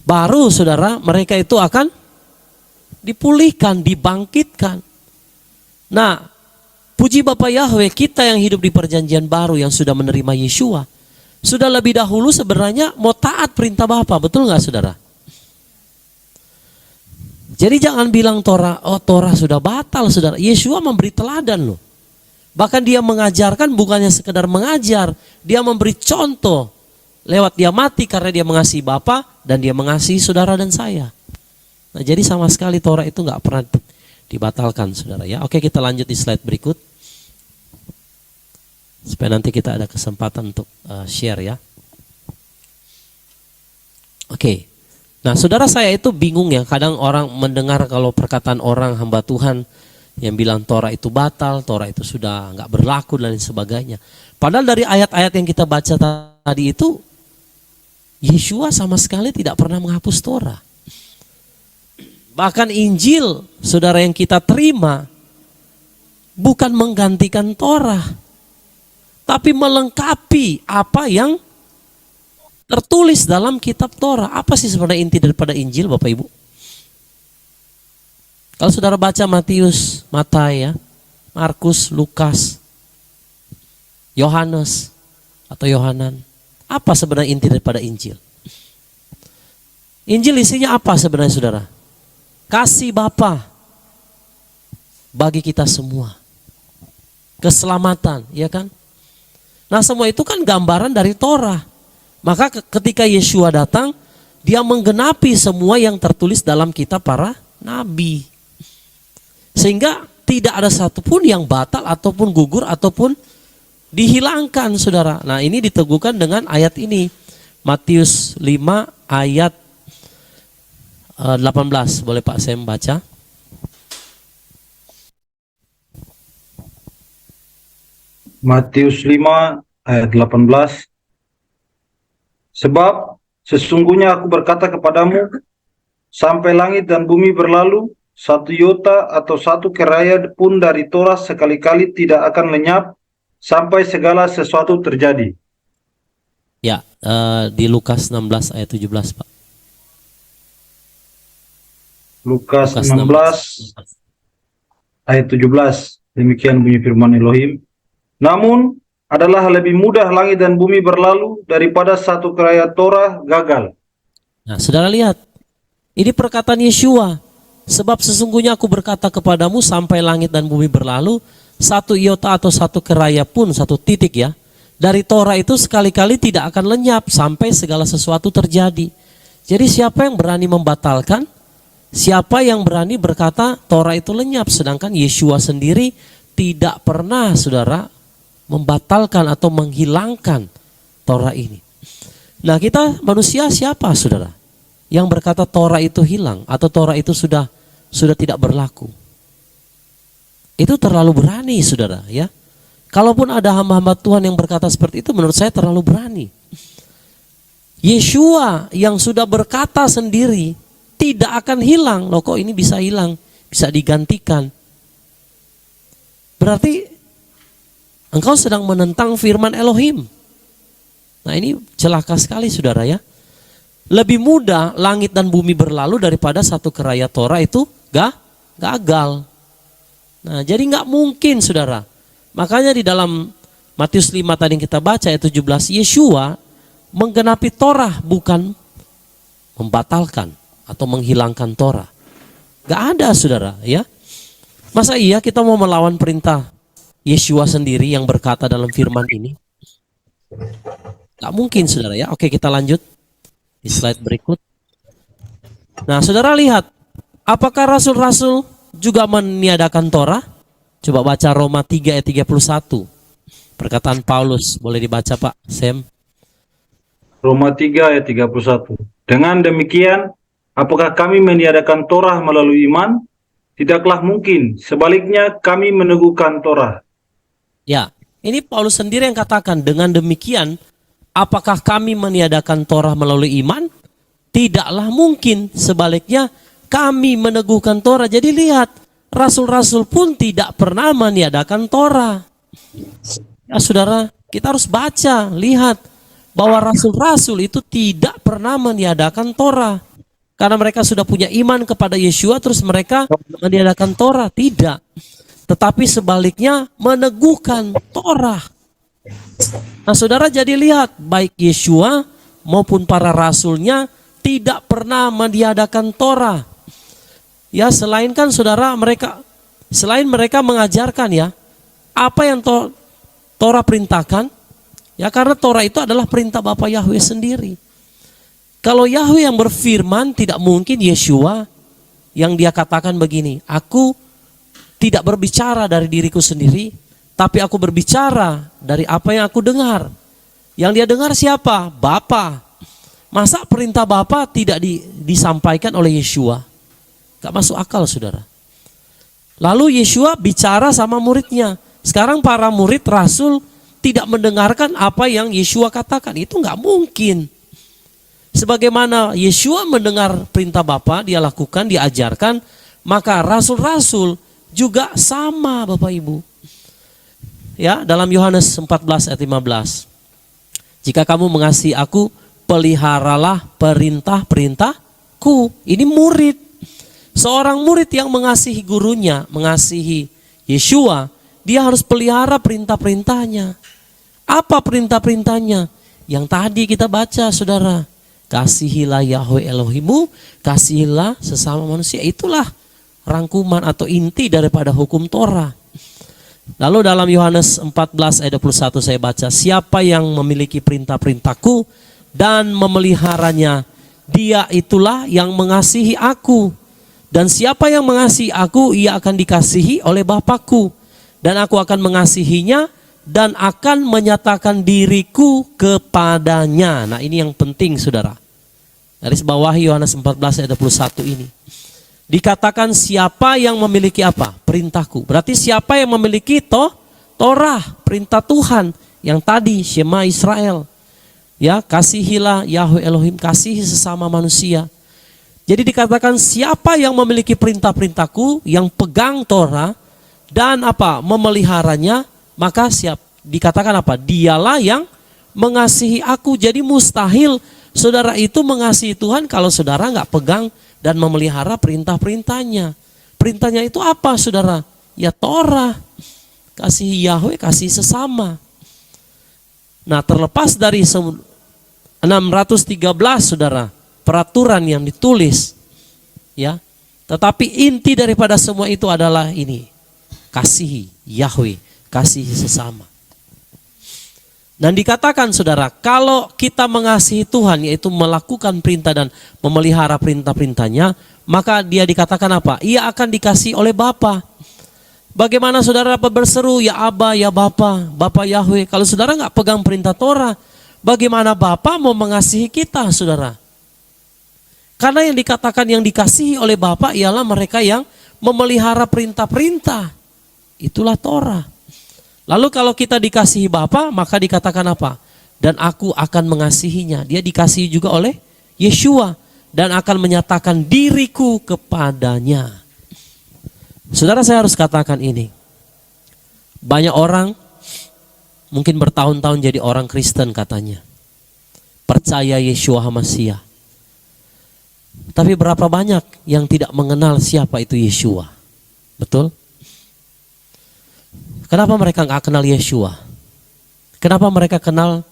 Baru saudara mereka itu akan dipulihkan, dibangkitkan. Nah, puji Bapa Yahweh, kita yang hidup di perjanjian baru yang sudah menerima Yeshua, sudah lebih dahulu sebenarnya mau taat perintah Bapa, betul nggak saudara? Jadi jangan bilang Torah, oh Torah sudah batal saudara. Yeshua memberi teladan loh. Bahkan dia mengajarkan bukannya sekedar mengajar, dia memberi contoh. Lewat dia mati karena dia mengasihi Bapa dan dia mengasihi saudara dan saya. Nah jadi sama sekali Torah itu nggak pernah dibatalkan saudara ya. Oke, kita lanjut di slide berikut. Supaya nanti kita ada kesempatan untuk share ya. Oke. Nah saudara, saya itu bingung ya. Kadang orang mendengar kalau perkataan orang hamba Tuhan yang bilang Torah itu batal, Torah itu sudah nggak berlaku dan lain sebagainya. Padahal dari ayat-ayat yang kita baca tadi itu, Yeshua sama sekali tidak pernah menghapus Torah. Bahkan Injil saudara yang kita terima bukan menggantikan Torah, tapi melengkapi apa yang tertulis dalam kitab Torah. Apa sih sebenarnya inti daripada Injil Bapak Ibu? Kalau saudara baca Matius, Matai ya, Markus, Lukas, Yohanes atau Yohanan, apa sebenarnya inti daripada Injil? Injil isinya apa sebenarnya saudara? Kasih Bapa bagi kita semua. Keselamatan, ya kan? Nah semua itu kan gambaran dari Torah. Maka ketika Yeshua datang, dia menggenapi semua yang tertulis dalam kitab para nabi. Sehingga tidak ada satupun yang batal ataupun gugur ataupun dihilangkan saudara. Nah ini diteguhkan dengan ayat ini. Matius 5 ayat 18. Boleh Pak Sem baca? Matius 5 ayat 18. Sebab sesungguhnya aku berkata kepadamu, sampai langit dan bumi berlalu, satu iota atau satu keraya pun dari Torah sekali-kali tidak akan lenyap sampai segala sesuatu terjadi. Ya, di Lukas 16 ayat 17 Pak. Lukas 16 ayat 17. Demikian bunyi firman Elohim. Namun adalah lebih mudah langit dan bumi berlalu daripada satu keraya Torah gagal. Nah, saudara lihat. Ini perkataan Yeshua. Sebab sesungguhnya aku berkata kepadamu sampai langit dan bumi berlalu, satu iota atau satu keraya pun, satu titik ya, dari Torah itu sekali-kali tidak akan lenyap sampai segala sesuatu terjadi. Jadi siapa yang berani membatalkan? Siapa yang berani berkata Torah itu lenyap? Sedangkan Yeshua sendiri tidak pernah saudara membatalkan atau menghilangkan Torah ini. Nah kita manusia siapa saudara yang berkata Torah itu hilang atau Torah itu sudah tidak berlaku? Itu terlalu berani saudara ya. Kalaupun ada hamba-hamba Tuhan yang berkata seperti itu, menurut saya terlalu berani. Yeshua yang sudah berkata sendiri tidak akan hilang. Loh kok ini bisa hilang, bisa digantikan? Berarti engkau sedang menentang firman Elohim. Nah ini celaka sekali saudara ya. Lebih mudah langit dan bumi berlalu daripada satu keraya Torah itu gagal. Nah jadi nggak mungkin saudara. Makanya di dalam Matius 5 tadi yang kita baca ayat 17, Yeshua menggenapi Torah, bukan membatalkan atau menghilangkan Torah. Gak ada saudara ya. Masa iya kita mau melawan perintah Yeshua sendiri yang berkata dalam firman ini? Gak mungkin saudara ya. Oke, kita lanjut di slide berikut. Nah saudara lihat, apakah rasul-rasul juga meniadakan Torah? Coba baca Roma 3 ayat 31. Perkataan Paulus, boleh dibaca Pak Sem? Roma 3 ayat 31. Dengan demikian, apakah kami meniadakan Torah melalui iman? Tidaklah mungkin. Sebaliknya kami meneguhkan Torah. Ya, Ini Paulus sendiri yang katakan, dengan demikian apakah kami meniadakan Torah melalui iman? Tidaklah mungkin, sebaliknya kami meneguhkan Torah. Jadi lihat, rasul-rasul pun tidak pernah meniadakan Torah. Ya saudara, kita harus baca, lihat bahwa rasul-rasul itu tidak pernah meniadakan Torah. Karena mereka sudah punya iman kepada Yeshua, terus mereka meniadakan Torah. Tidak. Tetapi sebaliknya meneguhkan Torah. Nah saudara, jadi lihat, baik Yeshua maupun para rasulnya tidak pernah meniadakan Torah. Ya, selain kan saudara, selain mereka mengajarkan ya apa yang Torah perintahkan, ya karena Torah itu adalah perintah Bapa Yahweh sendiri. Kalau Yahweh yang berfirman, tidak mungkin Yeshua yang dia katakan begini, aku tidak berbicara dari diriku sendiri, tapi aku berbicara dari apa yang aku dengar. Yang dia dengar siapa? Bapa. Masa perintah Bapa tidak disampaikan oleh Yeshua? Gak masuk akal saudara. Lalu Yeshua bicara sama muridnya. Sekarang para murid rasul tidak mendengarkan apa yang Yeshua katakan. Itu gak mungkin. Sebagaimana Yeshua mendengar perintah Bapa, dia lakukan, diajarkan, maka rasul-rasul juga sama Bapak Ibu. Ya, dalam Yohanes 14 ayat 15. Jika kamu mengasihi aku, peliharalah perintah-perintahku. Ini murid. Seorang murid yang mengasihi gurunya, mengasihi Yeshua, dia harus pelihara perintah-perintahnya. Apa perintah-perintahnya? Yang tadi kita baca saudara. Kasihilah Yahweh Elohimmu, kasihilah sesama manusia. Itulah rangkuman atau inti daripada hukum Torah. Lalu dalam Yohanes 14 ayat 21 saya baca, siapa yang memiliki perintah-perintahku dan memeliharanya, dia itulah yang mengasihi aku. Dan siapa yang mengasihi aku, ia akan dikasihi oleh Bapakku. Dan aku akan mengasihinya dan akan menyatakan diriku kepadanya. Nah ini yang penting saudara. Garis bawahi Yohanes 14 ayat 21 ini. Dikatakan siapa yang memiliki apa? Perintahku. Berarti siapa yang memiliki Torah, perintah Tuhan. Yang tadi Shema Israel. Ya, kasihilah Yahweh Elohim, kasihi sesama manusia. Jadi dikatakan siapa yang memiliki perintah-perintahku, yang pegang Torah dan apa? Memeliharanya, maka dikatakan apa? Dialah yang mengasihi aku. Jadi mustahil saudara itu mengasihi Tuhan kalau saudara nggak pegang dan memelihara perintah-perintahnya. Perintahnya itu apa saudara? Ya Torah. Kasihi Yahweh, kasih sesama. Nah terlepas dari 613 saudara peraturan yang ditulis, ya, tetapi inti daripada semua itu adalah ini, kasihi Yahweh, kasihi sesama. Dan dikatakan saudara, kalau kita mengasihi Tuhan, yaitu melakukan perintah dan memelihara perintah-perintahnya, maka dia dikatakan apa? Ia akan dikasihi oleh Bapa. Bagaimana saudara berseru, ya Aba, ya Bapa, Bapa Yahweh. Kalau saudara nggak pegang perintah Torah, bagaimana Bapa mau mengasihi kita saudara? Karena yang dikatakan yang dikasihi oleh Bapa ialah mereka yang memelihara perintah-perintah. Itulah Torah. Lalu kalau kita dikasihi Bapa, maka dikatakan apa? Dan aku akan mengasihinya. Dia dikasihi juga oleh Yeshua dan akan menyatakan diriku kepadanya. Saudara, saya harus katakan ini. Banyak orang mungkin bertahun-tahun jadi orang Kristen katanya. Percaya Yeshua HaMashiach. Tapi berapa banyak yang tidak mengenal siapa itu Yeshua? Betul? Kenapa mereka nggak kenal Yeshua? Kenapa mereka kenal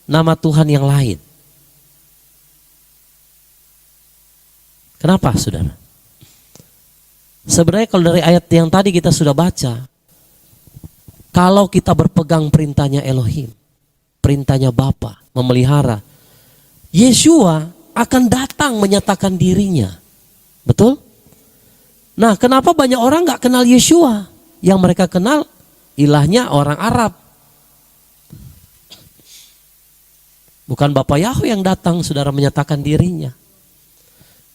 nama Tuhan yang lain? Kenapa saudara? Sebenarnya kalau dari ayat yang tadi kita sudah baca, kalau kita berpegang perintahnya Elohim, perintahnya Bapa, memelihara, Yeshua akan datang menyatakan dirinya. Betul? Nah kenapa banyak orang nggak kenal Yeshua? Yang mereka kenal ilahnya orang Arab. Bukan Bapa Yahweh yang datang saudara menyatakan dirinya.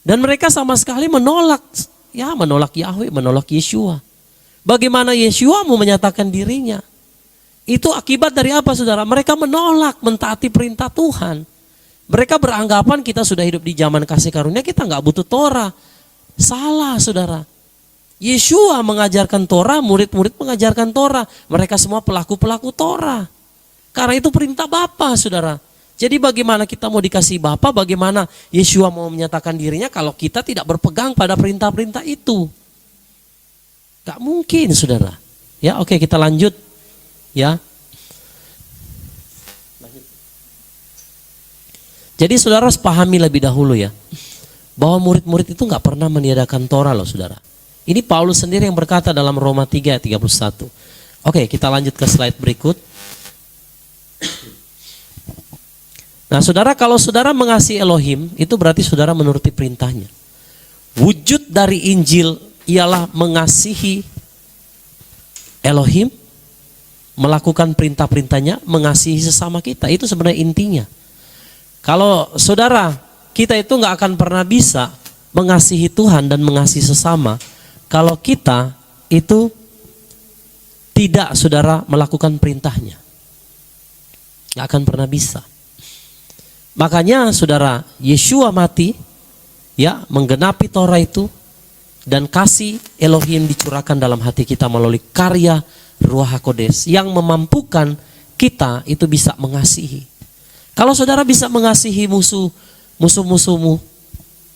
Dan mereka sama sekali menolak Yahweh, menolak Yeshua. Bagaimana Yeshua mau menyatakan dirinya? Itu akibat dari apa, saudara? Mereka menolak mentaati perintah Tuhan. Mereka beranggapan kita sudah hidup di zaman kasih karunia, kita nggak butuh Torah. Salah, saudara. Yeshua mengajarkan Torah, murid-murid mengajarkan Torah. Mereka semua pelaku-pelaku Torah. Karena itu perintah Bapa, saudara. Jadi bagaimana kita mau dikasih Bapa, bagaimana Yeshua mau menyatakan dirinya kalau kita tidak berpegang pada perintah-perintah itu? Gak mungkin, saudara. Ya, oke, kita lanjut. Ya. Jadi saudara harus pahami lebih dahulu ya, bahwa murid-murid itu nggak pernah meniadakan Torah loh, saudara. Ini Paulus sendiri yang berkata dalam Roma 3 ayat 31. Oke, kita lanjut ke slide berikut. Nah, saudara, kalau saudara mengasihi Elohim, itu berarti saudara menuruti perintahnya. Wujud dari Injil ialah mengasihi Elohim, melakukan perintah-perintahnya, mengasihi sesama kita. Itu sebenarnya intinya. Kalau saudara, kita itu nggak akan pernah bisa mengasihi Tuhan dan mengasihi sesama kalau kita itu tidak, saudara, melakukan perintahnya. Nggak akan pernah bisa. Makanya, saudara, Yeshua mati, ya, menggenapi Torah itu, dan kasih Elohim dicurahkan dalam hati kita melalui karya Ruach HaKodes yang memampukan kita itu bisa mengasihi. Kalau saudara bisa mengasihi musuh-musuhmu,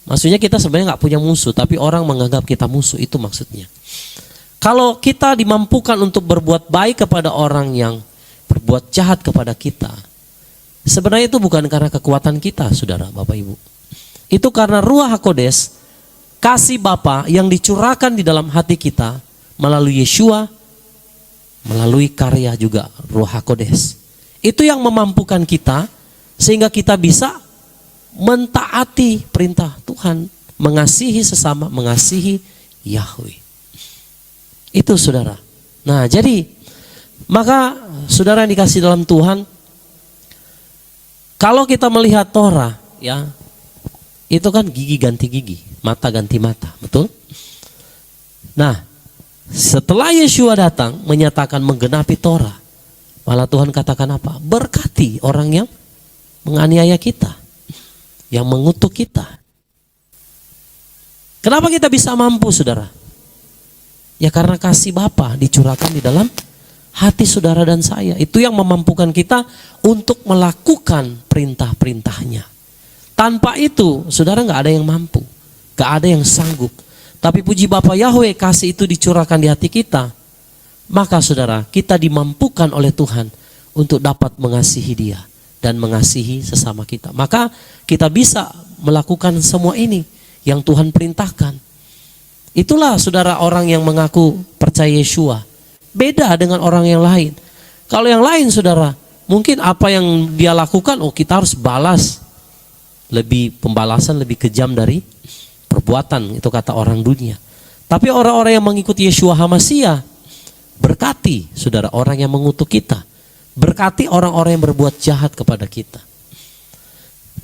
maksudnya kita sebenarnya nggak punya musuh, tapi orang menganggap kita musuh, itu maksudnya. Kalau kita dimampukan untuk berbuat baik kepada orang yang berbuat jahat kepada kita, sebenarnya itu bukan karena kekuatan kita, saudara, Bapak Ibu. Itu karena Ruach HaKodes, kasih Bapa yang dicurahkan di dalam hati kita melalui Yeshua, melalui karya juga Ruach HaKodes. Itu yang memampukan kita sehingga kita bisa mentaati perintah Tuhan, mengasihi sesama, mengasihi Yahweh. Itu, saudara. Nah, jadi maka saudara yang dikasih dalam Tuhan, kalau kita melihat Torah, ya, itu kan gigi ganti gigi, mata ganti mata, betul? Nah, setelah Yeshua datang menyatakan menggenapi Torah, malah Tuhan katakan apa? Berkati orang yang menganiaya kita, yang mengutuk kita. Kenapa kita bisa mampu, saudara? Ya karena kasih Bapa dicurahkan di dalam hati saudara dan saya. Itu yang memampukan kita untuk melakukan perintah-perintahnya. Tanpa itu, saudara, nggak ada yang mampu, nggak ada yang sanggup. Tapi puji Bapa Yahweh, kasih itu dicurahkan di hati kita. Maka saudara, kita dimampukan oleh Tuhan untuk dapat mengasihi Dia dan mengasihi sesama kita. Maka kita bisa melakukan semua ini yang Tuhan perintahkan. Itulah, saudara, orang yang mengaku percaya Yeshua. Beda dengan orang yang lain. Kalau yang lain, saudara, mungkin apa yang dia lakukan, oh kita harus balas. Pembalasan lebih kejam dari perbuatan, itu kata orang dunia. Tapi orang-orang yang mengikuti Yeshua HaMasiah, berkati, saudara, orang yang mengutuk kita. Berkati orang-orang yang berbuat jahat kepada kita.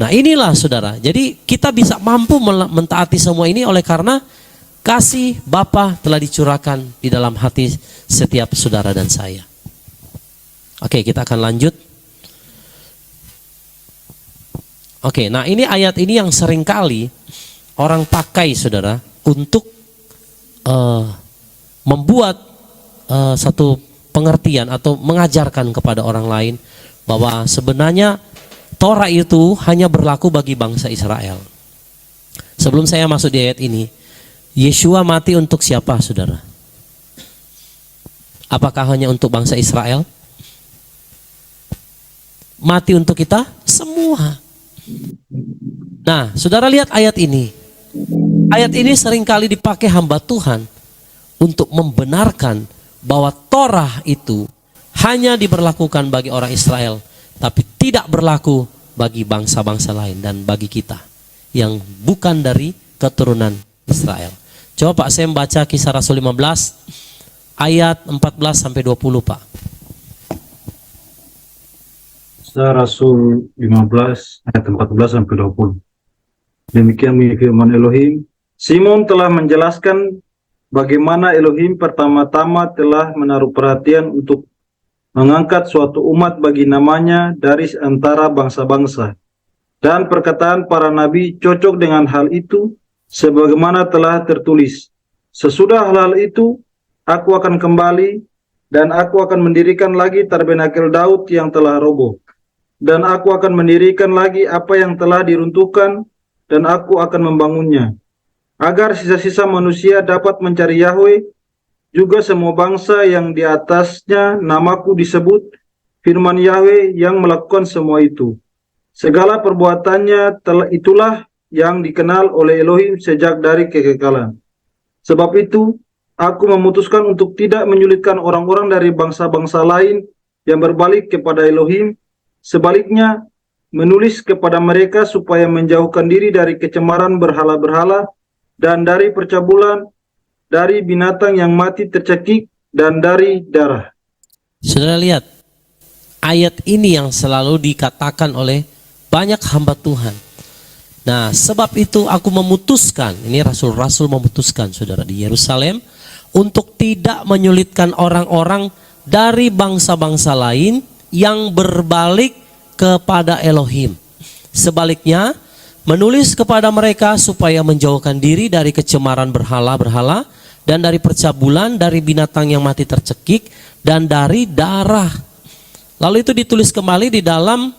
Nah, inilah, saudara. Jadi kita bisa mampu mentaati semua ini oleh karena kasih Bapa telah dicurahkan di dalam hati setiap saudara dan saya. Oke, kita akan lanjut. Oke, nah ini ayat ini yang seringkali orang pakai, saudara, untuk membuat satu pengertian atau mengajarkan kepada orang lain bahwa sebenarnya Torah itu hanya berlaku bagi bangsa Israel. Sebelum saya masuk di ayat ini, Yeshua mati untuk siapa, saudara? Apakah hanya untuk bangsa Israel? Mati untuk kita semua. Nah, saudara lihat ayat ini. Ayat ini seringkali dipakai hamba Tuhan untuk membenarkan bahwa Torah itu hanya diberlakukan bagi orang Israel, tapi tidak berlaku bagi bangsa-bangsa lain dan bagi kita yang bukan dari keturunan Israel. Coba Pak, saya membaca Kisah Rasul 15 ayat 14 sampai 20, Pak. Kisah Rasul 15 ayat 14 sampai 20. Demikian firman Elohim, Simon telah menjelaskan bagaimana Elohim pertama-tama telah menaruh perhatian untuk mengangkat suatu umat bagi namanya dari antara bangsa-bangsa. Dan perkataan para nabi cocok dengan hal itu, sebagaimana telah tertulis. Sesudah hal itu, aku akan kembali, dan aku akan mendirikan lagi tabernakel Daud yang telah roboh. Dan aku akan mendirikan lagi apa yang telah diruntuhkan, dan aku akan membangunnya, agar sisa-sisa manusia dapat mencari Yahweh, juga semua bangsa yang di atasnya namaku disebut, firman Yahweh yang melakukan semua itu. Segala perbuatannya itulah yang dikenal oleh Elohim sejak dari kekekalan. Sebab itu, aku memutuskan untuk tidak menyulitkan orang-orang dari bangsa-bangsa lain yang berbalik kepada Elohim. Sebaliknya, menulis kepada mereka supaya menjauhkan diri dari kecemaran berhala-berhala dan dari percabulan, dari binatang yang mati tercekik, dan dari darah. Saudara lihat, ayat ini yang selalu dikatakan oleh banyak hamba Tuhan. Nah, sebab itu aku memutuskan, ini rasul-rasul memutuskan, saudara, di Yerusalem, untuk tidak menyulitkan orang-orang dari bangsa-bangsa lain yang berbalik kepada Elohim. Sebaliknya, menulis kepada mereka supaya menjauhkan diri dari kecemaran berhala-berhala dan dari percabulan, dari binatang yang mati tercekik, dan dari darah. Lalu itu ditulis kembali di dalam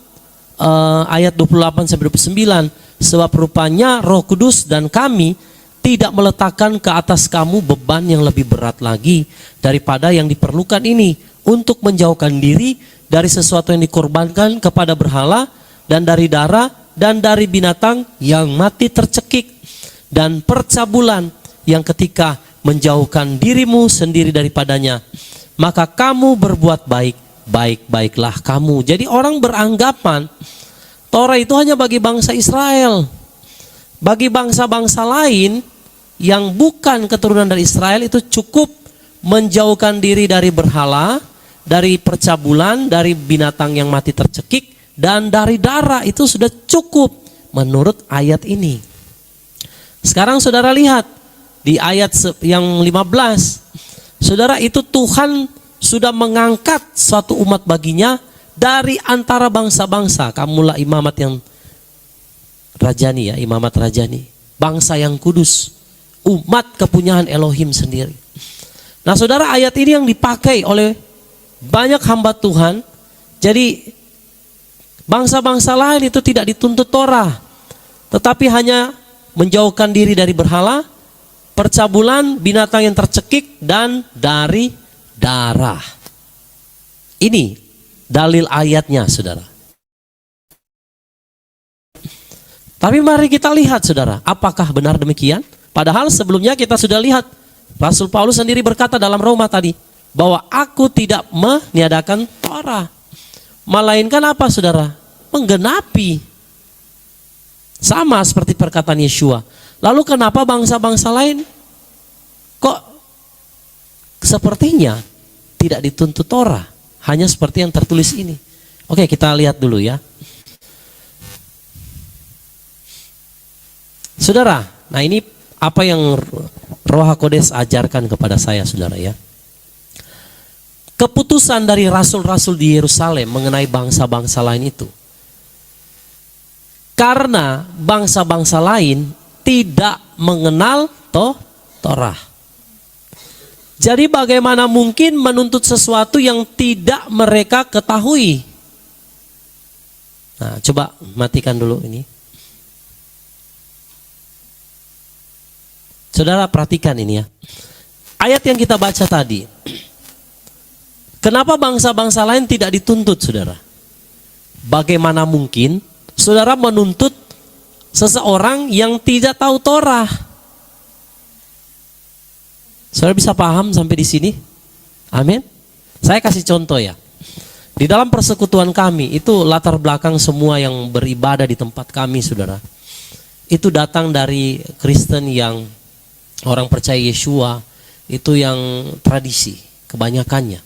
ayat 28-29. Sebab rupanya Roh Kudus dan kami tidak meletakkan ke atas kamu beban yang lebih berat lagi daripada yang diperlukan ini, untuk menjauhkan diri dari sesuatu yang dikorbankan kepada berhala, dan dari darah, dan dari binatang yang mati tercekik, dan percabulan yang ketika menjauhkan dirimu sendiri daripadanya, maka kamu berbuat baik, baik-baiklah kamu. Jadi orang beranggapan Torah itu hanya bagi bangsa Israel. Bagi bangsa-bangsa lain yang bukan keturunan dari Israel itu cukup menjauhkan diri dari berhala, dari percabulan, dari binatang yang mati tercekik, dan dari darah. Itu sudah cukup menurut ayat ini. Sekarang saudara lihat di ayat yang 15. Saudara, itu Tuhan sudah mengangkat suatu umat baginya dari antara bangsa-bangsa. Kamulah imamat yang rajani, ya, imamat rajani, bangsa yang kudus, umat kepunyaan Elohim sendiri. Nah saudara, ayat ini yang dipakai oleh banyak hamba Tuhan. Jadi bangsa-bangsa lain itu tidak dituntut Torah, tetapi hanya menjauhkan diri dari berhala, percabulan, binatang yang tercekik, dan dari darah. Ini dalil ayatnya, saudara. Tapi mari kita lihat, saudara, apakah benar demikian? Padahal sebelumnya kita sudah lihat, Rasul Paulus sendiri berkata dalam Roma tadi, bahwa aku tidak meniadakan Torah, melainkan apa, saudara? Menggenapi. Sama seperti perkataan Yeshua. Lalu kenapa bangsa-bangsa lain kok sepertinya tidak dituntut Torah, hanya seperti yang tertulis ini? Oke, kita lihat dulu ya. Saudara, nah ini apa yang Roh HaKodes ajarkan kepada saya, saudara, ya. Keputusan dari rasul-rasul di Yerusalem mengenai bangsa-bangsa lain itu, karena bangsa-bangsa lain tidak mengenal Torah. Jadi bagaimana mungkin menuntut sesuatu yang tidak mereka ketahui? Nah, coba matikan dulu ini. Saudara, perhatikan ini ya. Ayat yang kita baca tadi. Kenapa bangsa-bangsa lain tidak dituntut, saudara? Bagaimana mungkin saudara menuntut seseorang yang tidak tahu Torah? Saudara bisa paham sampai di sini? Amin. Saya kasih contoh ya. Di dalam persekutuan kami, itu latar belakang semua yang beribadah di tempat kami, saudara, itu datang dari Kristen yang orang percaya Yeshua, itu yang tradisi kebanyakannya.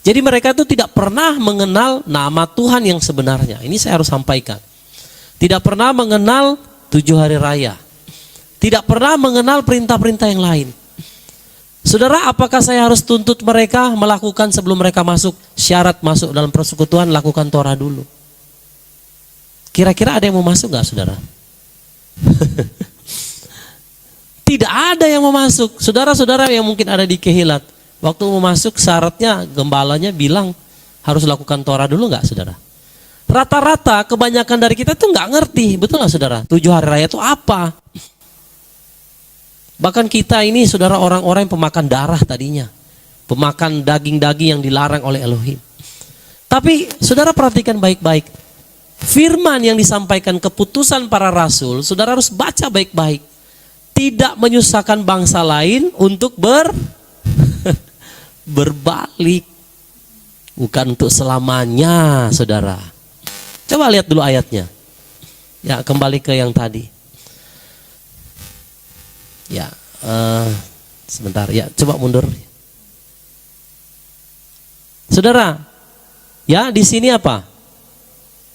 Jadi mereka itu tidak pernah mengenal nama Tuhan yang sebenarnya. Ini saya harus sampaikan. Tidak pernah mengenal 7 hari raya. Tidak pernah mengenal perintah-perintah yang lain. Saudara, apakah saya harus tuntut mereka melakukan sebelum mereka masuk? Syarat masuk dalam persekutuan, lakukan Torah dulu. Kira-kira ada yang mau masuk gak, saudara? Tidak ada yang mau masuk. Saudara-saudara yang mungkin ada di Kehilat, waktu mau masuk syaratnya gembalanya bilang harus lakukan Torah dulu gak, saudara? Rata-rata kebanyakan dari kita tuh gak ngerti, betul gak, saudara? 7 hari raya itu apa? Bahkan kita ini, saudara, orang-orang yang pemakan darah tadinya, pemakan daging-daging yang dilarang oleh Elohim. Tapi saudara perhatikan baik-baik, firman yang disampaikan keputusan para rasul, saudara harus baca baik-baik. Tidak menyusahkan bangsa lain untuk berbalik. Bukan untuk selamanya, saudara. Coba lihat dulu ayatnya. Ya, kembali ke yang tadi. Ya, sebentar. Ya, coba mundur. Saudara, ya di sini apa?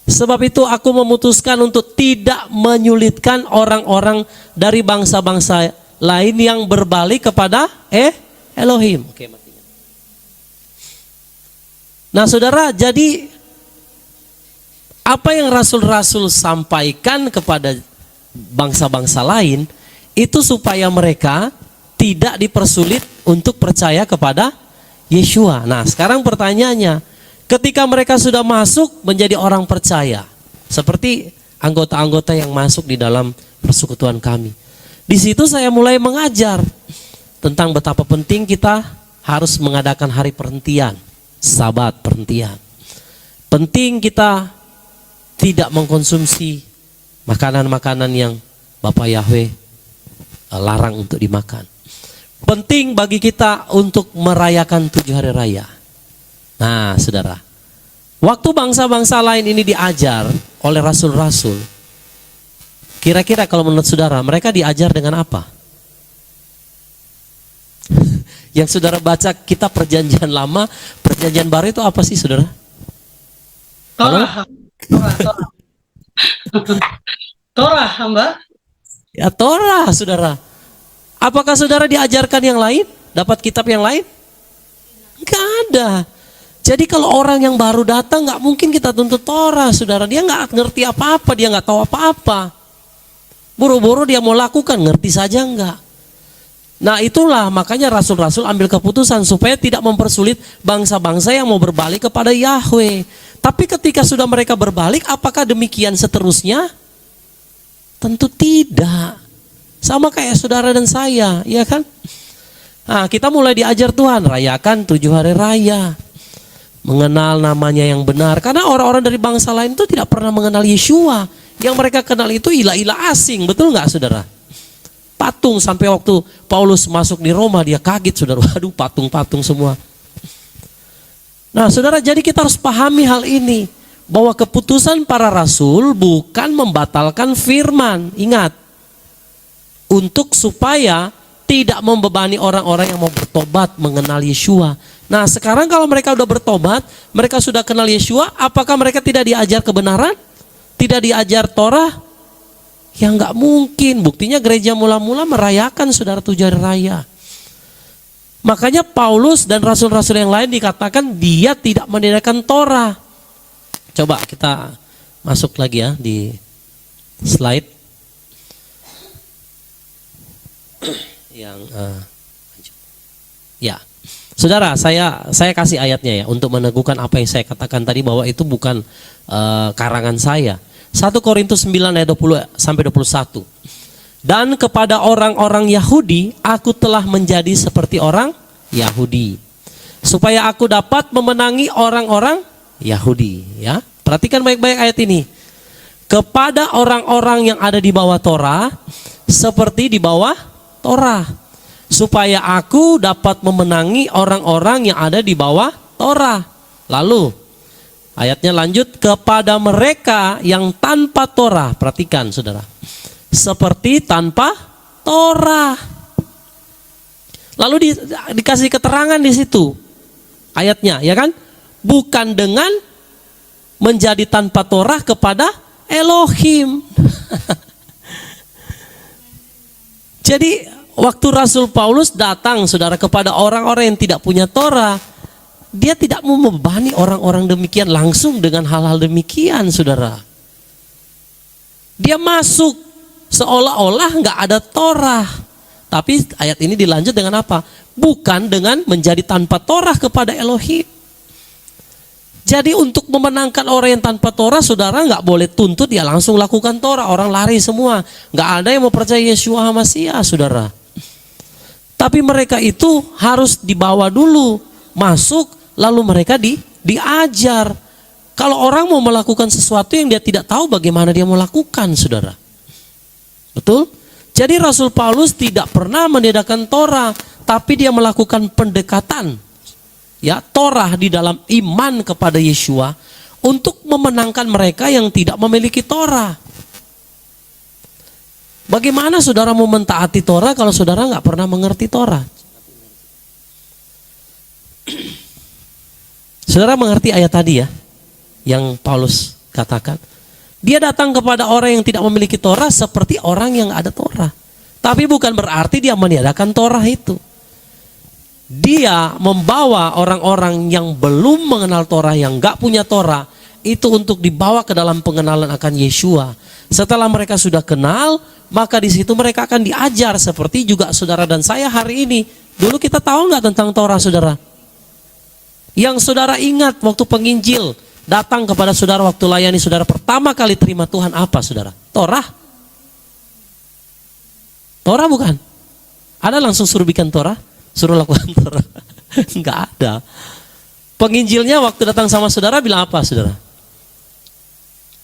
Sebab itu aku memutuskan untuk tidak menyulitkan orang-orang dari bangsa-bangsa lain yang berbalik kepada Elohim. Oke, matinya. Nah, saudara, jadi apa yang rasul-rasul sampaikan kepada bangsa-bangsa lain itu supaya mereka tidak dipersulit untuk percaya kepada Yeshua. Nah, sekarang pertanyaannya, ketika mereka sudah masuk menjadi orang percaya, seperti anggota-anggota yang masuk di dalam persekutuan kami, di situ saya mulai mengajar tentang betapa penting kita harus mengadakan hari perhentian, Sabat perhentian. Penting kita tidak mengkonsumsi makanan-makanan yang Bapak Yahweh larang untuk dimakan. Penting bagi kita untuk merayakan 7 hari raya. Nah, saudara, waktu bangsa-bangsa lain ini diajar oleh rasul-rasul, kira-kira kalau menurut saudara, mereka diajar dengan apa? Yang saudara baca kitab perjanjian lama, perjanjian baru itu apa sih, saudara? Torah. Torah, Mbak. Ya, Torah, saudara. Apakah saudara diajarkan yang lain? Dapat kitab yang lain? Enggak ada. Jadi kalau orang yang baru datang, nggak mungkin kita tuntut Torah, saudara. Dia nggak ngerti apa-apa, dia nggak tahu apa-apa. Buru-buru dia mau lakukan, ngerti saja enggak. Nah, itulah makanya rasul-rasul ambil keputusan supaya tidak mempersulit bangsa-bangsa yang mau berbalik kepada Yahweh. Tapi ketika sudah mereka berbalik, apakah demikian seterusnya? Tentu tidak. Sama kayak saudara dan saya, ya kan? Nah, kita mulai diajar Tuhan, rayakan 7 hari raya. Mengenal namanya yang benar. Karena orang-orang dari bangsa lain itu tidak pernah mengenal Yeshua. Yang mereka kenal itu ilah-ilah asing, betul nggak, saudara? Patung, sampai waktu Paulus masuk di Roma, dia kaget, saudara. Waduh, patung-patung semua. Nah, saudara, jadi kita harus pahami hal ini. Bahwa keputusan para rasul bukan membatalkan firman. Ingat, untuk supaya tidak membebani orang-orang yang mau bertobat mengenal Yeshua. Nah, sekarang kalau mereka sudah bertobat, mereka sudah kenal Yeshua, apakah mereka tidak diajar kebenaran? Tidak diajar Torah? Ya nggak mungkin. Buktinya gereja mula-mula merayakan, saudara, 7 hari raya. Makanya Paulus dan rasul-rasul yang lain dikatakan dia tidak mendirikan Torah. Coba kita masuk lagi ya di slide yang ya, saudara, saya kasih ayatnya ya untuk meneguhkan apa yang saya katakan tadi bahwa itu bukan karangan saya. 1 Korintus 9 ayat 20 sampai 21. Dan kepada orang-orang Yahudi aku telah menjadi seperti orang Yahudi, supaya aku dapat memenangi orang-orang Yahudi, ya. Perhatikan baik-baik ayat ini. Kepada orang-orang yang ada di bawah Torah seperti di bawah Torah, supaya aku dapat memenangi orang-orang yang ada di bawah Torah. Lalu ayatnya lanjut, kepada mereka yang tanpa Torah. Perhatikan, saudara, seperti tanpa Torah. Lalu dikasih keterangan di situ ayatnya, ya kan? Bukan dengan menjadi tanpa Torah kepada Elohim. Jadi Waktu Rasul Paulus datang, saudara, kepada orang-orang yang tidak punya Torah, dia tidak mau membebani orang-orang demikian langsung dengan hal-hal demikian, saudara. Dia masuk seolah-olah nggak ada Torah. Tapi ayat ini dilanjut dengan apa? Bukan dengan menjadi tanpa Torah kepada Elohim. Jadi untuk memenangkan orang yang tanpa Torah, saudara nggak boleh tuntut dia langsung lakukan Torah. Orang lari semua. Nggak ada yang mau percaya Yeshua HaMashiach, saudara. Tapi mereka itu harus dibawa dulu, masuk, lalu mereka diajar. Kalau orang mau melakukan sesuatu yang dia tidak tahu, bagaimana dia mau lakukan, saudara? Betul? Jadi Rasul Paulus tidak pernah meniadakan Torah, tapi dia melakukan pendekatan, ya, Torah di dalam iman kepada Yeshua untuk memenangkan mereka yang tidak memiliki Torah. Bagaimana saudara mau mentaati Torah kalau saudara nggak pernah mengerti Torah? Saudara mengerti ayat tadi ya, yang Paulus katakan. Dia datang kepada orang yang tidak memiliki Torah seperti orang yang ada Torah. Tapi bukan berarti dia meniadakan Torah itu. Dia membawa orang-orang yang belum mengenal Torah, yang nggak punya Torah, itu untuk dibawa ke dalam pengenalan akan Yeshua. Setelah mereka sudah kenal, maka di situ mereka akan diajar seperti juga saudara dan saya hari ini. Dulu kita tahu nggak tentang Torah, saudara? Yang saudara ingat waktu penginjil datang kepada saudara waktu layani saudara pertama kali terima Tuhan apa, saudara? Torah? Torah bukan? Ada langsung suruh bikin Torah? Suruh lakukan Torah? Nggak ada. Penginjilnya waktu datang sama saudara bilang apa, saudara?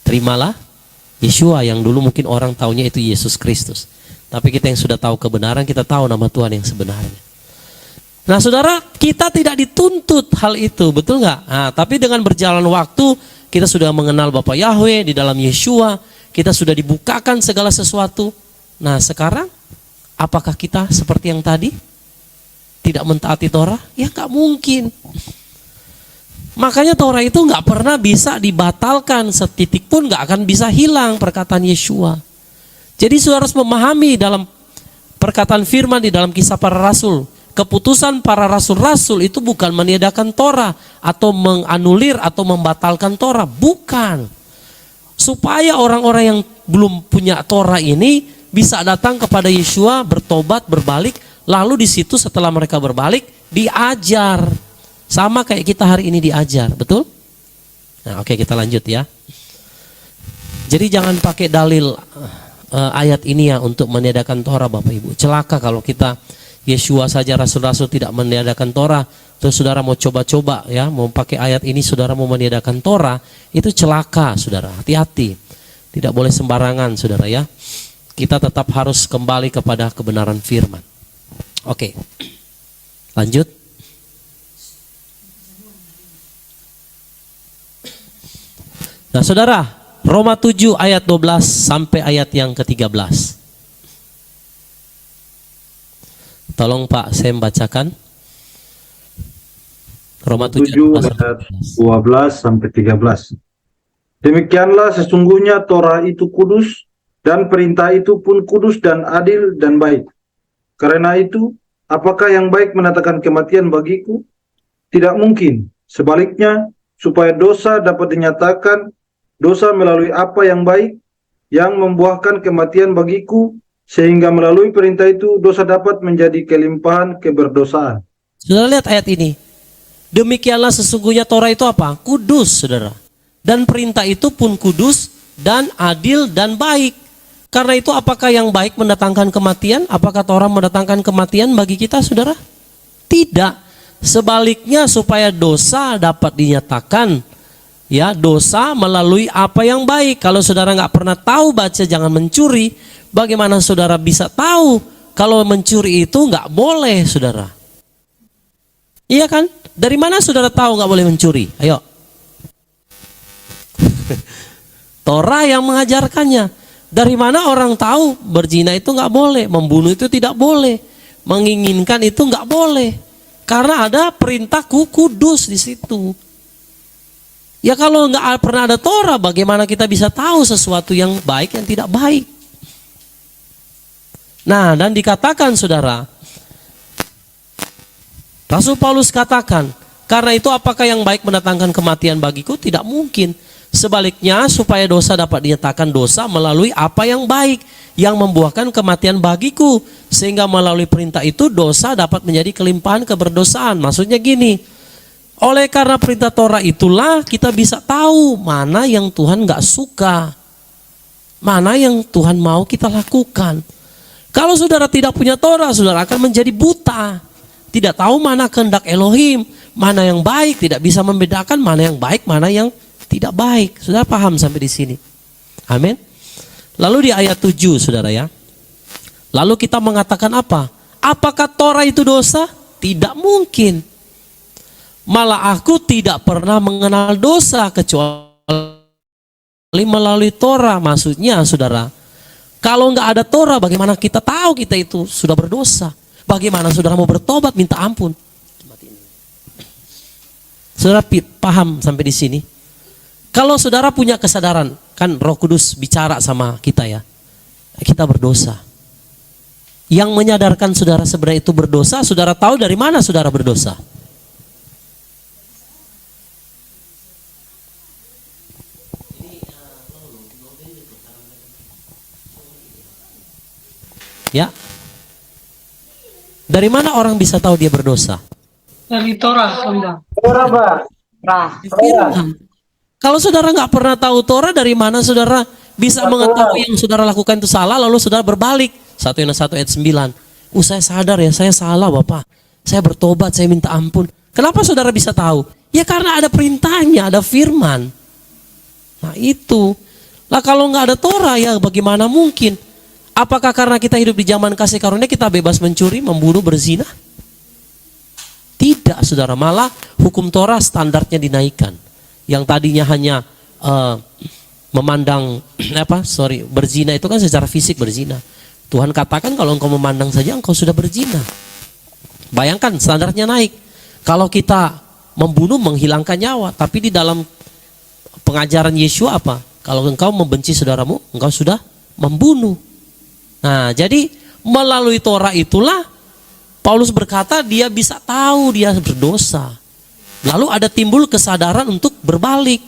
Terimalah Yeshua, yang dulu mungkin orang taunya itu Yesus Kristus. Tapi kita yang sudah tahu kebenaran, kita tahu nama Tuhan yang sebenarnya. Nah saudara, kita tidak dituntut hal itu, betul nggak? Nah, tapi dengan berjalan waktu, kita sudah mengenal Bapa Yahweh di dalam Yeshua, kita sudah dibukakan segala sesuatu. Nah sekarang, apakah kita seperti yang tadi? Tidak mentaati Torah? Ya nggak mungkin. Makanya Torah itu nggak pernah bisa dibatalkan, setitik pun nggak akan bisa hilang perkataan Yeshua. Jadi saudara harus memahami dalam perkataan firman di dalam Kisah Para Rasul, keputusan para rasul-rasul itu bukan meniadakan Torah atau menganulir atau membatalkan Torah, bukan. Supaya orang-orang yang belum punya Torah ini bisa datang kepada Yeshua, bertobat, berbalik, lalu di situ setelah mereka berbalik diajar. Sama kayak kita hari ini diajar, betul? Nah, oke, kita lanjut ya. Jadi jangan pakai dalil ayat ini ya untuk meniadakan Torah, Bapak Ibu. Celaka kalau kita Yeshua saja rasul-rasul tidak meniadakan Torah, terus saudara mau coba-coba ya, mau pakai ayat ini saudara mau meniadakan Torah, itu celaka, saudara. Hati-hati. Tidak boleh sembarangan, saudara ya. Kita tetap harus kembali kepada kebenaran firman. Oke. Lanjut. Nah saudara, Roma 7 ayat 12 sampai ayat yang ke-13. Tolong Pak Sem bacakan. Roma 7 ayat 12 sampai 13. Demikianlah sesungguhnya Torah itu kudus, dan perintah itu pun kudus dan adil dan baik. Karena itu, apakah yang baik mendatangkan kematian bagiku? Tidak mungkin. Sebaliknya, supaya dosa dapat dinyatakan, dosa melalui apa yang baik, yang membuahkan kematian bagiku, sehingga melalui perintah itu dosa dapat menjadi kelimpahan keberdosaan. Saudara lihat ayat ini. Demikianlah sesungguhnya Torah itu apa? Kudus, saudara. Dan perintah itu pun kudus dan adil dan baik. Karena itu apakah yang baik mendatangkan kematian? Apakah Torah mendatangkan kematian bagi kita, saudara? Tidak. Sebaliknya supaya dosa dapat dinyatakan, ya, dosa melalui apa yang baik. Kalau saudara nggak pernah tahu baca jangan mencuri, bagaimana saudara bisa tahu kalau mencuri itu nggak boleh, saudara? Iya kan? Dari mana saudara tahu nggak boleh mencuri? Ayo. Torah yang mengajarkannya. Dari mana orang tahu berzina itu nggak boleh, membunuh itu tidak boleh, menginginkan itu nggak boleh, karena ada perintah kudus di situ. Ya kalau nggak pernah ada Torah, bagaimana kita bisa tahu sesuatu yang baik yang tidak baik? Nah, dan dikatakan saudara, Rasul Paulus katakan, karena itu apakah yang baik mendatangkan kematian bagiku? Tidak mungkin. Sebaliknya, supaya dosa dapat dinyatakan dosa melalui apa yang baik, yang membuahkan kematian bagiku. Sehingga melalui perintah itu dosa dapat menjadi kelimpahan keberdosaan. Maksudnya gini, oleh karena perintah Torah itulah kita bisa tahu mana yang Tuhan gak suka, mana yang Tuhan mau kita lakukan. Kalau saudara tidak punya Torah, saudara akan menjadi buta. Tidak tahu mana kehendak Elohim, mana yang baik, tidak bisa membedakan mana yang baik, mana yang tidak baik. Saudara paham sampai di sini? Amin. Lalu di ayat 7 saudara ya. Lalu kita mengatakan apa? Apakah Torah itu dosa? Tidak mungkin. Malah aku tidak pernah mengenal dosa kecuali melalui Torah. Maksudnya saudara, kalau nggak ada Torah bagaimana kita tahu kita itu sudah berdosa? Bagaimana saudara mau bertobat minta ampun? Saudara paham sampai di sini? Kalau saudara punya kesadaran, kan Roh Kudus bicara sama kita ya, kita berdosa. Yang menyadarkan saudara sebenarnya itu berdosa, saudara tahu dari mana saudara berdosa? Ya, dari mana orang bisa tahu dia berdosa? Dari Torah, Bunda. Torah, Pak. Firman. Kalau saudara nggak pernah tahu Torah, dari mana saudara bisa mengetahui yang saudara lakukan itu salah, lalu saudara berbalik? 1 Yohanes 1 ayat 9. Saya sadar ya, saya salah Bapak. Saya bertobat, saya minta ampun. Kenapa saudara bisa tahu? Ya karena ada perintahnya, ada firman. Nah itu. Lah kalau nggak ada Torah ya bagaimana mungkin? Apakah karena kita hidup di zaman kasih karunia kita bebas mencuri, membunuh, berzina? Tidak saudara, malah hukum Torah standarnya dinaikkan. Yang tadinya hanya memandang berzina itu kan secara fisik berzina. Tuhan katakan kalau engkau memandang saja engkau sudah berzina. Bayangkan standarnya naik. Kalau kita membunuh menghilangkan nyawa, tapi di dalam pengajaran Yesua apa? Kalau engkau membenci saudaramu, engkau sudah membunuh. Nah, jadi melalui Torah itulah Paulus berkata dia bisa tahu dia berdosa. Lalu ada timbul kesadaran untuk berbalik.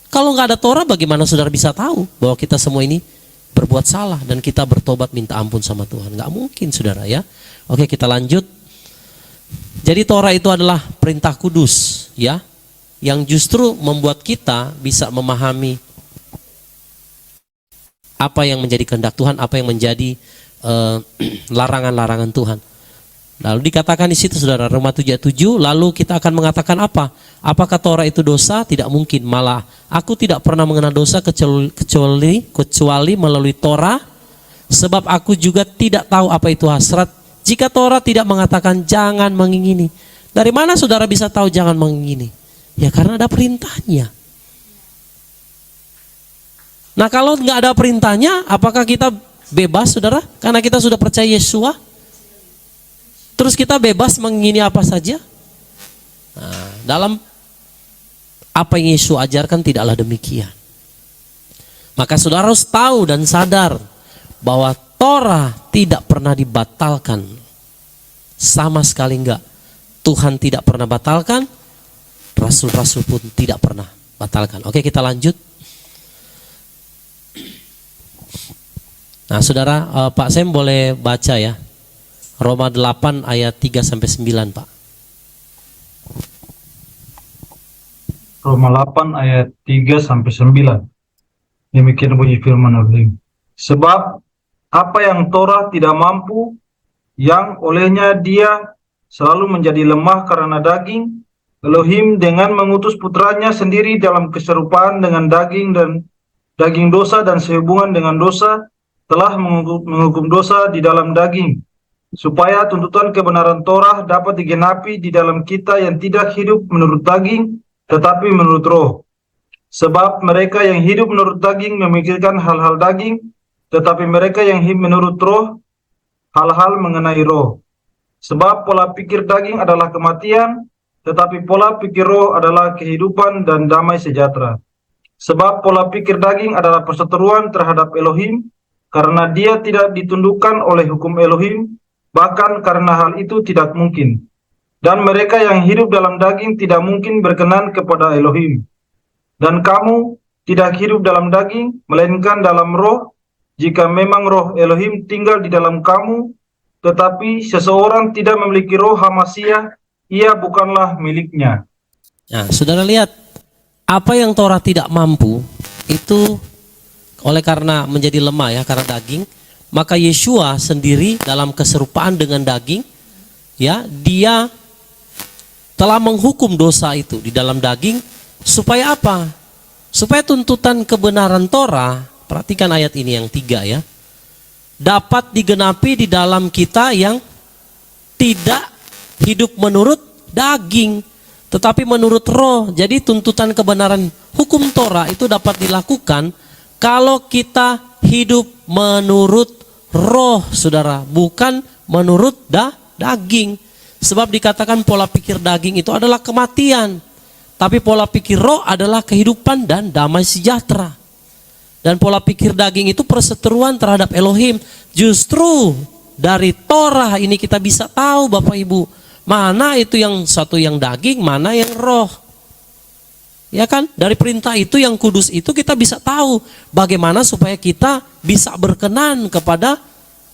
Kalau nggak ada Torah bagaimana saudara bisa tahu bahwa kita semua ini berbuat salah dan kita bertobat minta ampun sama Tuhan? Nggak mungkin saudara ya. Oke, kita lanjut. Jadi Torah itu adalah perintah kudus ya, yang justru membuat kita bisa memahami apa yang menjadi kehendak Tuhan, apa yang menjadi larangan-larangan Tuhan. Lalu dikatakan di situ saudara, Roma 7:7, lalu kita akan mengatakan apa? Apakah Torah itu dosa? Tidak mungkin. Malah aku tidak pernah mengenal dosa kecuali melalui Torah, sebab aku juga tidak tahu apa itu hasrat. Jika Torah tidak mengatakan jangan mengingini. Dari mana saudara bisa tahu jangan mengingini? Ya karena ada perintahnya. Nah kalau nggak ada perintahnya, apakah kita bebas saudara? Karena kita sudah percaya Yesua, terus kita bebas mengingini apa saja? Nah, dalam apa yang Yesus ajarkan tidaklah demikian. Maka saudara harus tahu dan sadar bahwa Torah tidak pernah dibatalkan. Sama sekali enggak. Tuhan tidak pernah batalkan, rasul-rasul pun tidak pernah batalkan. Oke, kita lanjut. Nah saudara, Pak Sem boleh baca ya Roma 8 ayat 3-9 Pak. Roma 8 ayat 3-9. Demikian bunyi firman Elohim. Sebab apa yang Torah tidak mampu, yang olehnya dia selalu menjadi lemah karena daging, Elohim dengan mengutus putranya sendiri dalam keserupaan dengan daging dan daging dosa dan sehubungan dengan dosa, telah menghukum dosa di dalam daging, supaya tuntutan kebenaran Torah dapat digenapi di dalam kita yang tidak hidup menurut daging, tetapi menurut roh. Sebab mereka yang hidup menurut daging memikirkan hal-hal daging, tetapi mereka yang hidup menurut roh, hal-hal mengenai roh. Sebab pola pikir daging adalah kematian, tetapi pola pikir roh adalah kehidupan dan damai sejahtera. Sebab pola pikir daging adalah perseteruan terhadap Elohim, karena dia tidak ditundukkan oleh hukum Elohim, bahkan karena hal itu tidak mungkin. Dan mereka yang hidup dalam daging tidak mungkin berkenan kepada Elohim. Dan kamu tidak hidup dalam daging, melainkan dalam roh, jika memang roh Elohim tinggal di dalam kamu. Tetapi seseorang tidak memiliki roh Hamasiah, ia bukanlah miliknya. Nah, saudara lihat, apa yang Torah tidak mampu, itu oleh karena menjadi lemah ya, karena daging, maka Yeshua sendiri dalam keserupaan dengan daging, ya, dia telah menghukum dosa itu di dalam daging, supaya apa? Supaya tuntutan kebenaran Torah, perhatikan ayat ini yang 3 ya, dapat digenapi di dalam kita yang tidak hidup menurut daging, tetapi menurut roh. Jadi tuntutan kebenaran hukum Torah itu dapat dilakukan kalau kita hidup menurut roh, saudara, bukan menurut daging. Sebab dikatakan pola pikir daging itu adalah kematian, tapi pola pikir roh adalah kehidupan dan damai sejahtera. Dan pola pikir daging itu perseteruan terhadap Elohim. Justru dari Torah ini kita bisa tahu, Bapak Ibu, mana itu yang satu yang daging, mana yang roh. Ya kan? Dari perintah itu yang kudus itu kita bisa tahu bagaimana supaya kita bisa berkenan kepada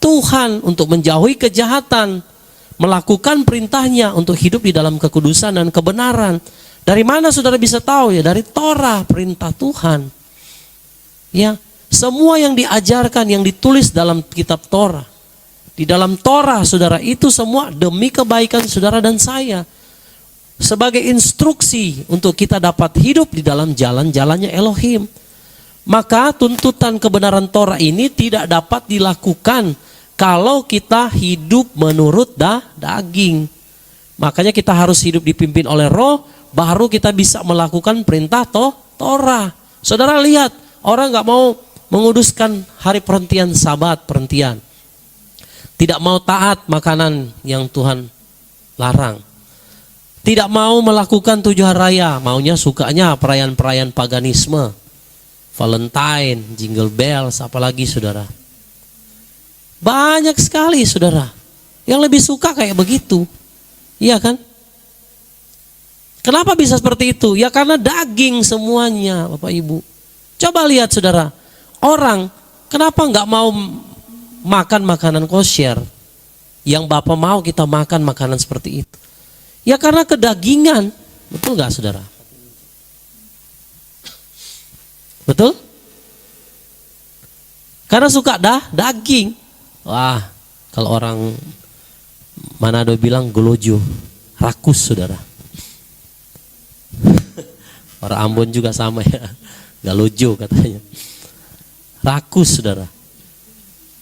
Tuhan untuk menjauhi kejahatan, melakukan perintahnya untuk hidup di dalam kekudusan dan kebenaran. Dari mana saudara bisa tahu? Ya dari Torah, perintah Tuhan. Ya, semua yang diajarkan, yang ditulis dalam kitab Torah, di dalam Torah, saudara, itu semua demi kebaikan saudara dan saya. Sebagai instruksi untuk kita dapat hidup di dalam jalan-jalannya Elohim. Maka tuntutan kebenaran Torah ini tidak dapat dilakukan kalau kita hidup menurut daging. Makanya kita harus hidup dipimpin oleh roh, baru kita bisa melakukan perintah Torah. Saudara lihat, orang nggak mau menguduskan hari perhentian Sabat, perhentian. Tidak mau taat makanan yang Tuhan larang. Tidak mau melakukan 7 hari raya, maunya sukanya perayaan-perayaan paganisme. Valentine, Jingle Bells, apalagi saudara. Banyak sekali saudara yang lebih suka kayak begitu. Iya kan? Kenapa bisa seperti itu? Ya karena daging semuanya, Bapak Ibu. Coba lihat saudara, orang kenapa nggak mau makan makanan kosher? Yang Bapak mau kita makan makanan seperti itu. Ya karena kedagingan, betul nggak saudara? Betul? Karena suka daging. Wah, kalau orang Manado bilang golojo, rakus saudara. Orang Ambon juga sama ya, galojo katanya. Rakus saudara.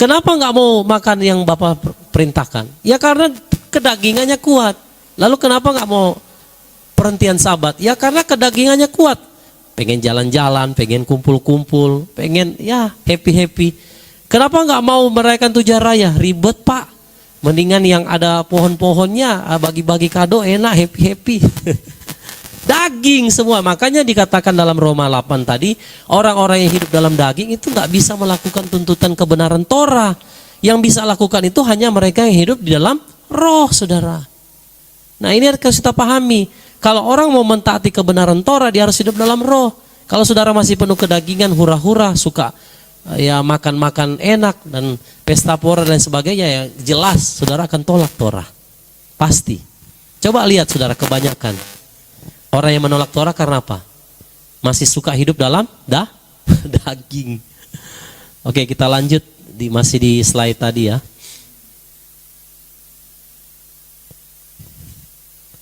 Kenapa nggak mau makan yang Bapak perintahkan? Ya karena kedagingannya kuat. Lalu kenapa nggak mau perhentian Sabat? Ya karena kedagingannya kuat. Pengen jalan-jalan, pengen kumpul-kumpul, pengen ya happy-happy. Kenapa nggak mau merayakan 7 hari raya? Ribet Pak. Mendingan yang ada pohon-pohonnya, bagi-bagi kado enak, happy-happy. Daging semua. Makanya dikatakan dalam Roma 8 tadi, orang-orang yang hidup dalam daging itu nggak bisa melakukan tuntutan kebenaran Torah. Yang bisa lakukan itu hanya mereka yang hidup di dalam roh, saudara. Nah ini harus kita pahami. Kalau orang mau mentaati kebenaran Torah, dia harus hidup dalam roh. Kalau saudara masih penuh kedagingan, hura-hura, suka ya makan-makan enak dan pesta pora dan sebagainya, ya jelas saudara akan tolak Torah. Pasti. Coba lihat saudara, kebanyakan orang yang menolak Torah karena apa? Masih suka hidup dalam daging. Oke, kita lanjut masih di slide tadi ya.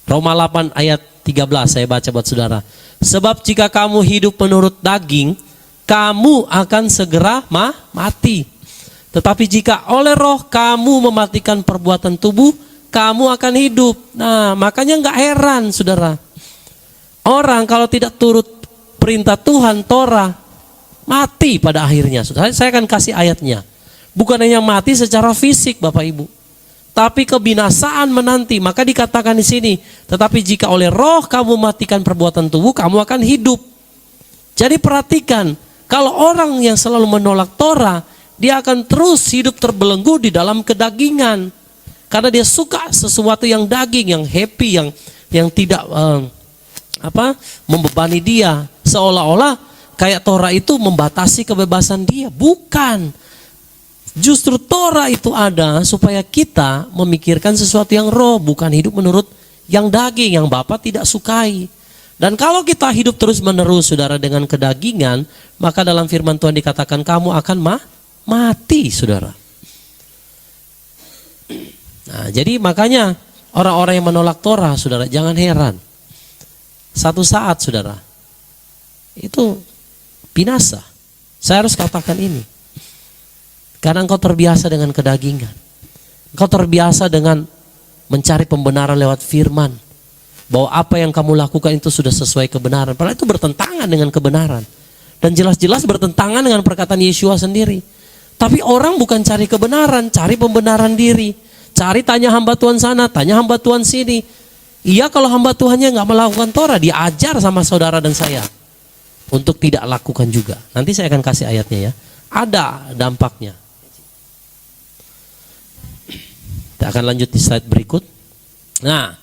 Roma 8 ayat 13 saya baca buat saudara. Sebab jika kamu hidup menurut daging, kamu akan segera mati. Tetapi jika oleh roh kamu mematikan perbuatan tubuh, kamu akan hidup. Nah makanya nggak heran saudara. Orang kalau tidak turut perintah Tuhan, Torah, mati pada akhirnya. Saya akan kasih ayatnya. Bukan hanya mati secara fisik Bapak Ibu, tapi kebinasaan menanti. Maka dikatakan di sini, tetapi jika oleh roh kamu matikan perbuatan tubuh, kamu akan hidup. Jadi perhatikan, kalau orang yang selalu menolak Torah, dia akan terus hidup terbelenggu di dalam kedagingan. Karena dia suka sesuatu yang daging, yang happy, yang tidak membebani dia. Seolah-olah kayak Torah itu membatasi kebebasan dia. Bukan. Justru Torah itu ada supaya kita memikirkan sesuatu yang roh, bukan hidup menurut yang daging, yang Bapa tidak sukai. Dan kalau kita hidup terus menerus saudara dengan kedagingan, maka dalam firman Tuhan dikatakan kamu akan mati saudara. Nah, jadi makanya orang-orang yang menolak Torah saudara, jangan heran. Satu saat saudara, itu binasa. Saya harus katakan ini. Karena engkau terbiasa dengan kedagingan. Engkau terbiasa dengan mencari pembenaran lewat firman. Bahwa apa yang kamu lakukan itu sudah sesuai kebenaran. Padahal itu bertentangan dengan kebenaran. Dan jelas-jelas bertentangan dengan perkataan Yeshua sendiri. Tapi orang bukan cari kebenaran, cari pembenaran diri. Cari tanya hamba Tuhan sana, tanya hamba Tuhan sini. Iya, kalau hamba Tuhannya nggak melakukan Torah, diajar sama saudara dan saya untuk tidak lakukan juga. Nanti saya akan kasih ayatnya ya. Ada dampaknya. Kita akan lanjut di slide berikut. Nah,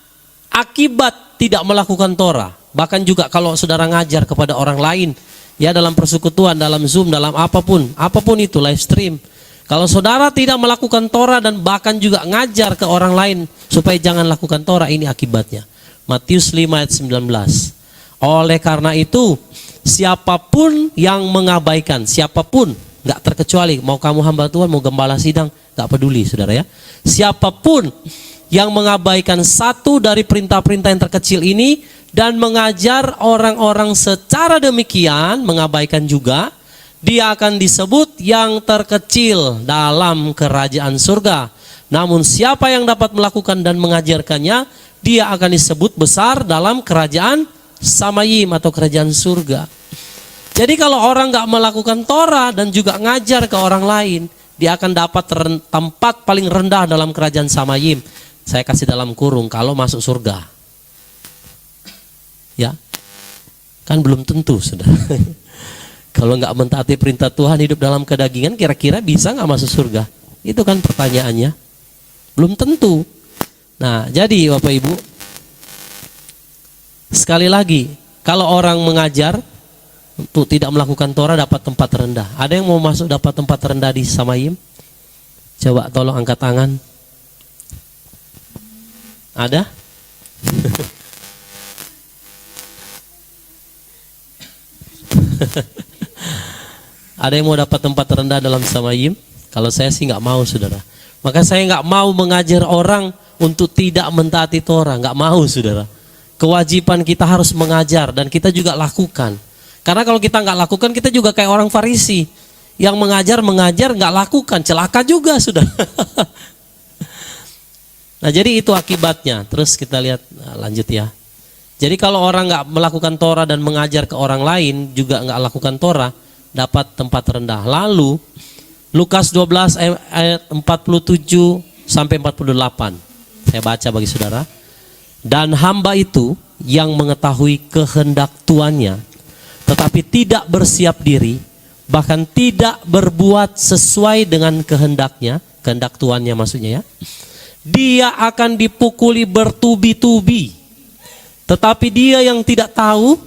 akibat tidak melakukan Torah, bahkan juga kalau saudara ngajar kepada orang lain, ya dalam persekutuan, dalam Zoom, dalam apapun itu live stream. Kalau saudara tidak melakukan Torah dan bahkan juga ngajar ke orang lain supaya jangan lakukan Torah, ini akibatnya. Matius 5 ayat 19. Oleh karena itu, siapapun yang mengabaikan, siapapun, nggak terkecuali, mau kamu hamba Tuhan, mau gembala sidang, nggak peduli saudara ya. Siapapun yang mengabaikan satu dari perintah-perintah yang terkecil ini dan mengajar orang-orang secara demikian, mengabaikan juga, dia akan disebut yang terkecil dalam kerajaan surga. Namun siapa yang dapat melakukan dan mengajarkannya, dia akan disebut besar dalam kerajaan Samayim atau kerajaan surga. Jadi kalau orang nggak melakukan Torah dan juga ngajar ke orang lain, dia akan dapat tempat paling rendah dalam kerajaan Samayim. Saya kasih dalam kurung, kalau masuk surga. Ya, kan belum tentu sudah. Kalau nggak mentaati perintah Tuhan, hidup dalam kedagingan, kira-kira bisa nggak masuk surga? Itu kan pertanyaannya. Belum tentu. Nah, jadi Bapak Ibu, sekali lagi, kalau orang mengajar untuk tidak melakukan Torah dapat tempat rendah. Ada yang mau masuk dapat tempat rendah di Samayim? Coba tolong angkat tangan. Ada? Ada yang mau dapat tempat rendah dalam Samayim? Kalau saya sih nggak mau saudara. Maka saya nggak mau mengajar orang untuk tidak mentaati Torah. Nggak mau saudara. Kewajiban kita harus mengajar dan kita juga lakukan. Karena kalau kita nggak lakukan, kita juga kayak orang Farisi yang mengajar nggak lakukan, celaka juga sudah. Nah jadi itu akibatnya. Terus kita lihat lanjut ya. Jadi kalau orang nggak melakukan Torah dan mengajar ke orang lain juga nggak lakukan Torah, dapat tempat rendah. Lalu Lukas 12 ayat 47 sampai 48. Saya baca bagi saudara. Dan hamba itu yang mengetahui kehendak tuannya, tetapi tidak bersiap diri, bahkan tidak berbuat sesuai dengan kehendaknya, kehendak tuannya maksudnya ya, dia akan dipukuli bertubi-tubi. Tetapi dia yang tidak tahu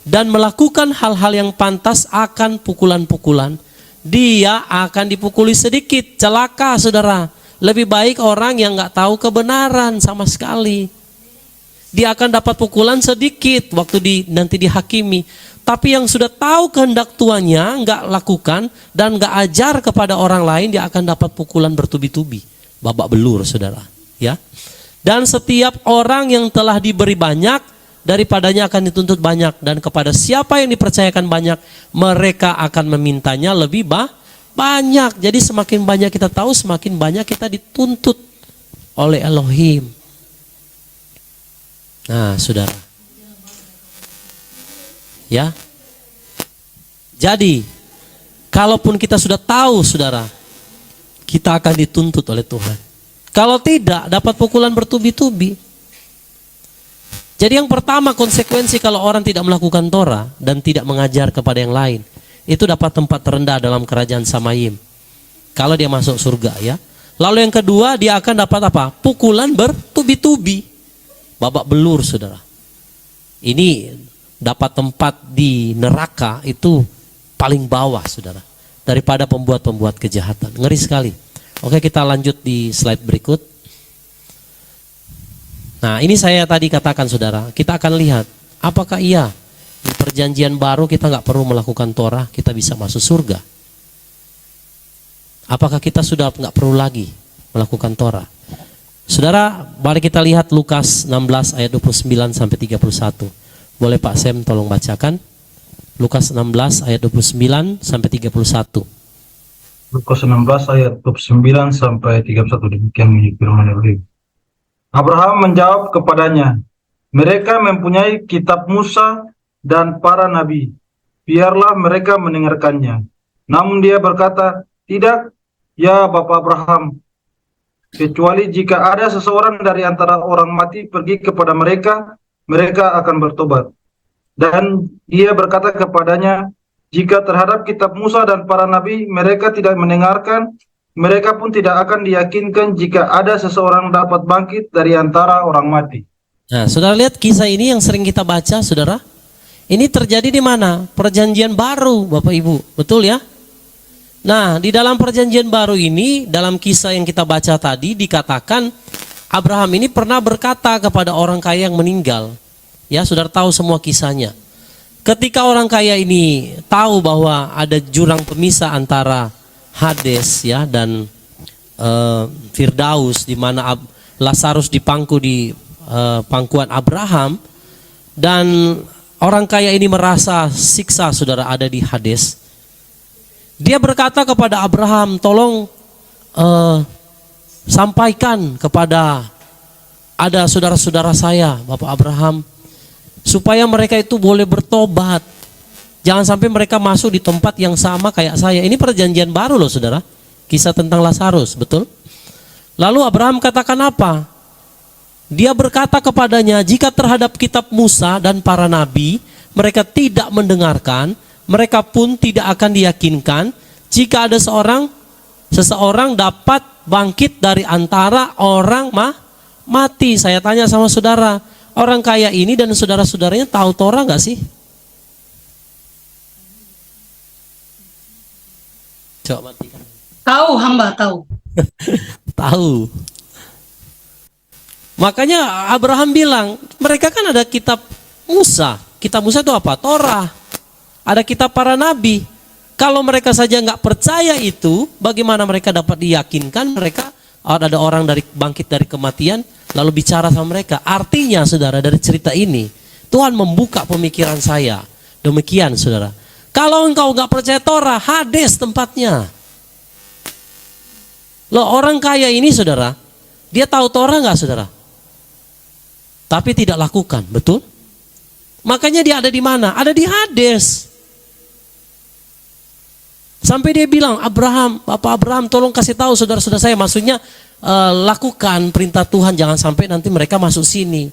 dan melakukan hal-hal yang pantas akan pukulan-pukulan, dia akan dipukuli sedikit. Celaka saudara. Lebih baik orang yang nggak tahu kebenaran sama sekali. Dia akan dapat pukulan sedikit waktu nanti dihakimi. Tapi yang sudah tahu kehendak tuannya nggak lakukan dan nggak ajar kepada orang lain, dia akan dapat pukulan bertubi-tubi, babak belur saudara. Ya. Dan setiap orang yang telah diberi banyak, daripadanya akan dituntut banyak. Dan kepada siapa yang dipercayakan banyak, mereka akan memintanya lebih banyak. Jadi semakin banyak kita tahu, semakin banyak kita dituntut oleh Elohim. Nah, saudara. Ya. Jadi, kalaupun kita sudah tahu, saudara, kita akan dituntut oleh Tuhan. Kalau tidak, dapat pukulan bertubi-tubi. Jadi yang pertama, konsekuensi kalau orang tidak melakukan Torah dan tidak mengajar kepada yang lain, itu dapat tempat terendah dalam kerajaan Samayim. kalau dia masuk surga ya. Lalu yang kedua, dia akan dapat apa? Pukulan bertubi-tubi, babak belur, saudara. Ini dapat tempat di neraka itu paling bawah, saudara, daripada pembuat-pembuat kejahatan. Ngeri sekali. Oke, kita lanjut di slide berikut. Nah, ini saya tadi katakan, saudara, kita akan lihat apakah iya di perjanjian baru kita nggak perlu melakukan Torah, kita bisa masuk surga. Apakah kita sudah nggak perlu lagi melakukan Torah? Saudara, mari kita lihat Lukas 16 ayat 29 sampai 31. Boleh Pak Sem tolong bacakan? Lukas 16 ayat 29 sampai 31. Lukas 16 ayat 29 sampai 31, demikian bunyi firman Elohim. Abraham menjawab kepadanya, mereka mempunyai kitab Musa dan para nabi, biarlah mereka mendengarkannya. Namun dia berkata, tidak, ya Bapak Abraham, kecuali jika ada seseorang dari antara orang mati pergi kepada mereka, mereka akan bertobat. Dan dia berkata kepadanya, jika terhadap kitab Musa dan para nabi mereka tidak mendengarkan, mereka pun tidak akan diyakinkan jika ada seseorang dapat bangkit dari antara orang mati. Nah, saudara lihat kisah ini yang sering kita baca, saudara. Ini terjadi di mana? Perjanjian baru, Bapak Ibu. Betul ya? Nah, di dalam perjanjian baru ini, dalam kisah yang kita baca tadi, dikatakan Abraham ini pernah berkata kepada orang kaya yang meninggal. Ya, saudara tahu semua kisahnya. Ketika orang kaya ini tahu bahwa ada jurang pemisah antara Hades ya dan Firdaus, di mana Lazarus dipangku di pangkuan Abraham, dan orang kaya ini merasa siksa, saudara, ada di Hades. Dia berkata kepada Abraham, tolong sampaikan kepada ada saudara-saudara saya, Bapak Abraham, supaya mereka itu boleh bertobat. Jangan sampai mereka masuk di tempat yang sama kayak saya. Ini perjanjian baru loh, saudara. Kisah tentang Lazarus, betul? Lalu Abraham katakan apa? Dia berkata kepadanya, jika terhadap kitab Musa dan para nabi mereka tidak mendengarkan, mereka pun tidak akan diyakinkan jika ada seseorang dapat bangkit dari antara orang mati. Saya tanya sama saudara, orang kaya ini dan saudara-saudaranya tahu Torah nggak sih? Coba matikan. Tahu, hamba tahu. Tahu. Makanya Abraham bilang, mereka kan ada kitab Musa. Kitab Musa itu apa? Torah. Ada kitab para nabi. Kalau mereka saja nggak percaya itu, bagaimana mereka dapat diyakinkan mereka ada orang dari bangkit dari kematian lalu bicara sama mereka? Artinya, saudara, dari cerita ini Tuhan membuka pemikiran saya. Demikian, saudara. Kalau engkau nggak percaya Torah, Hades tempatnya. Loh, orang kaya ini, saudara, dia tahu Torah nggak, saudara? Tapi tidak lakukan, betul? Makanya dia ada di mana? Ada di Hades. Sampai dia bilang, Abraham, Bapak Abraham, tolong kasih tahu saudara-saudara saya. Maksudnya lakukan perintah Tuhan, jangan sampai nanti mereka masuk sini.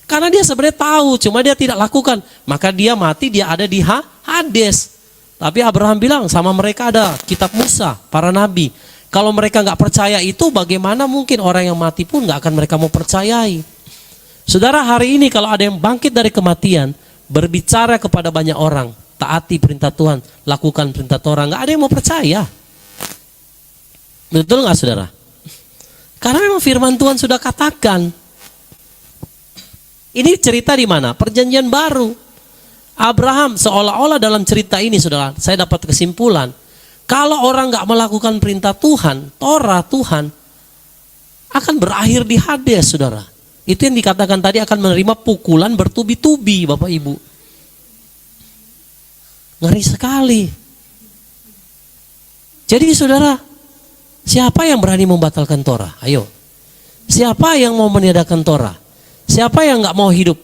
Karena dia sebenarnya tahu, cuma dia tidak lakukan. Maka dia mati, dia ada di Hades. Tapi Abraham bilang, sama mereka ada kitab Musa, para nabi. Kalau mereka nggak percaya itu, bagaimana mungkin orang yang mati pun nggak akan mereka mau percayai. Saudara, hari ini kalau ada yang bangkit dari kematian, berbicara kepada banyak orang, taati perintah Tuhan, lakukan perintah Torah, nggak ada yang mau percaya. Betul nggak, saudara? Karena memang firman Tuhan sudah katakan. Ini cerita di mana? Perjanjian baru. Abraham seolah-olah dalam cerita ini, saudara, saya dapat kesimpulan, kalau orang nggak melakukan perintah Tuhan, Torah Tuhan, akan berakhir di Hades, saudara. Itu yang dikatakan tadi, akan menerima pukulan bertubi-tubi, Bapak Ibu. Ngeri sekali. Jadi, saudara, siapa yang berani membatalkan Torah? Ayo. Siapa yang mau meniadakan Torah? Siapa yang nggak mau hidup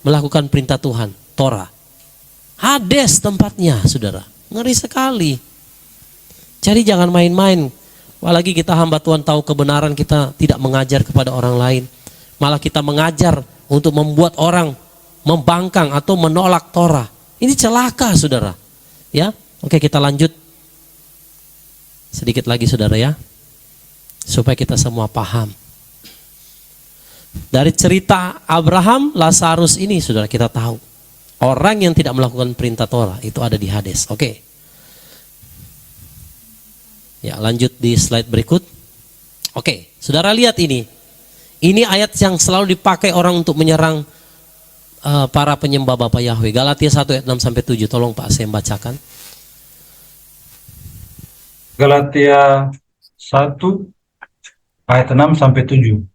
melakukan perintah Tuhan, Torah? Hades tempatnya, saudara. Ngeri sekali. Jadi jangan main-main. Apalagi kita hamba Tuhan tahu kebenaran, kita tidak mengajar kepada orang lain. Malah kita mengajar untuk membuat orang membangkang atau menolak Torah. Ini celaka, saudara. Ya, oke, kita lanjut. Sedikit lagi saudara ya, supaya kita semua paham. Dari cerita Abraham, Lazarus ini saudara kita tahu. Orang yang tidak melakukan perintah Torah itu ada di Hades. Oke. Ya, lanjut di slide berikut. Oke, saudara lihat ini. Ini ayat yang selalu dipakai orang untuk menyerang para penyembah Bapa Yahweh. Galatia 1 ayat 6-7. Tolong Pak saya bacakan. Galatia 1 ayat 6-7.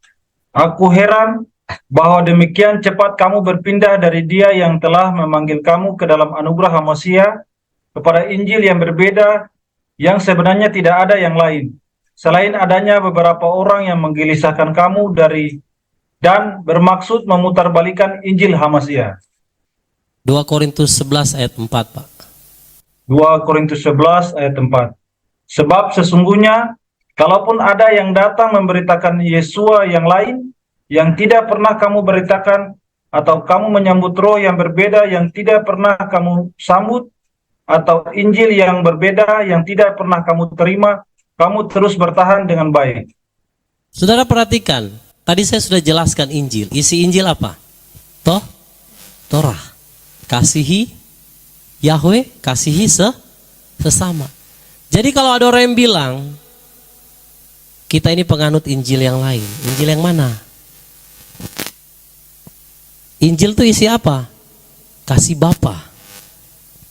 Aku heran bahwa demikian cepat kamu berpindah dari Dia yang telah memanggil kamu ke dalam anugerah Masia kepada Injil yang berbeda, yang sebenarnya tidak ada yang lain, selain adanya beberapa orang yang menggelisahkan kamu dan bermaksud memutarbalikan Injil Hamasia. 2 Korintus 11 ayat 4 Pak. 2 Korintus 11 ayat 4. Sebab sesungguhnya kalaupun ada yang datang memberitakan Yesua yang lain, yang tidak pernah kamu beritakan, atau kamu menyambut roh yang berbeda yang tidak pernah kamu sambut, atau Injil yang berbeda yang tidak pernah kamu terima, kamu terus bertahan dengan baik. Saudara perhatikan, tadi saya sudah jelaskan Injil. Isi Injil apa? Torah. Kasihi Yahweh, kasihi sesama. Jadi kalau ada orang yang bilang, kita ini penganut Injil yang lain. Injil yang mana? Injil itu isi apa? Kasih Bapa.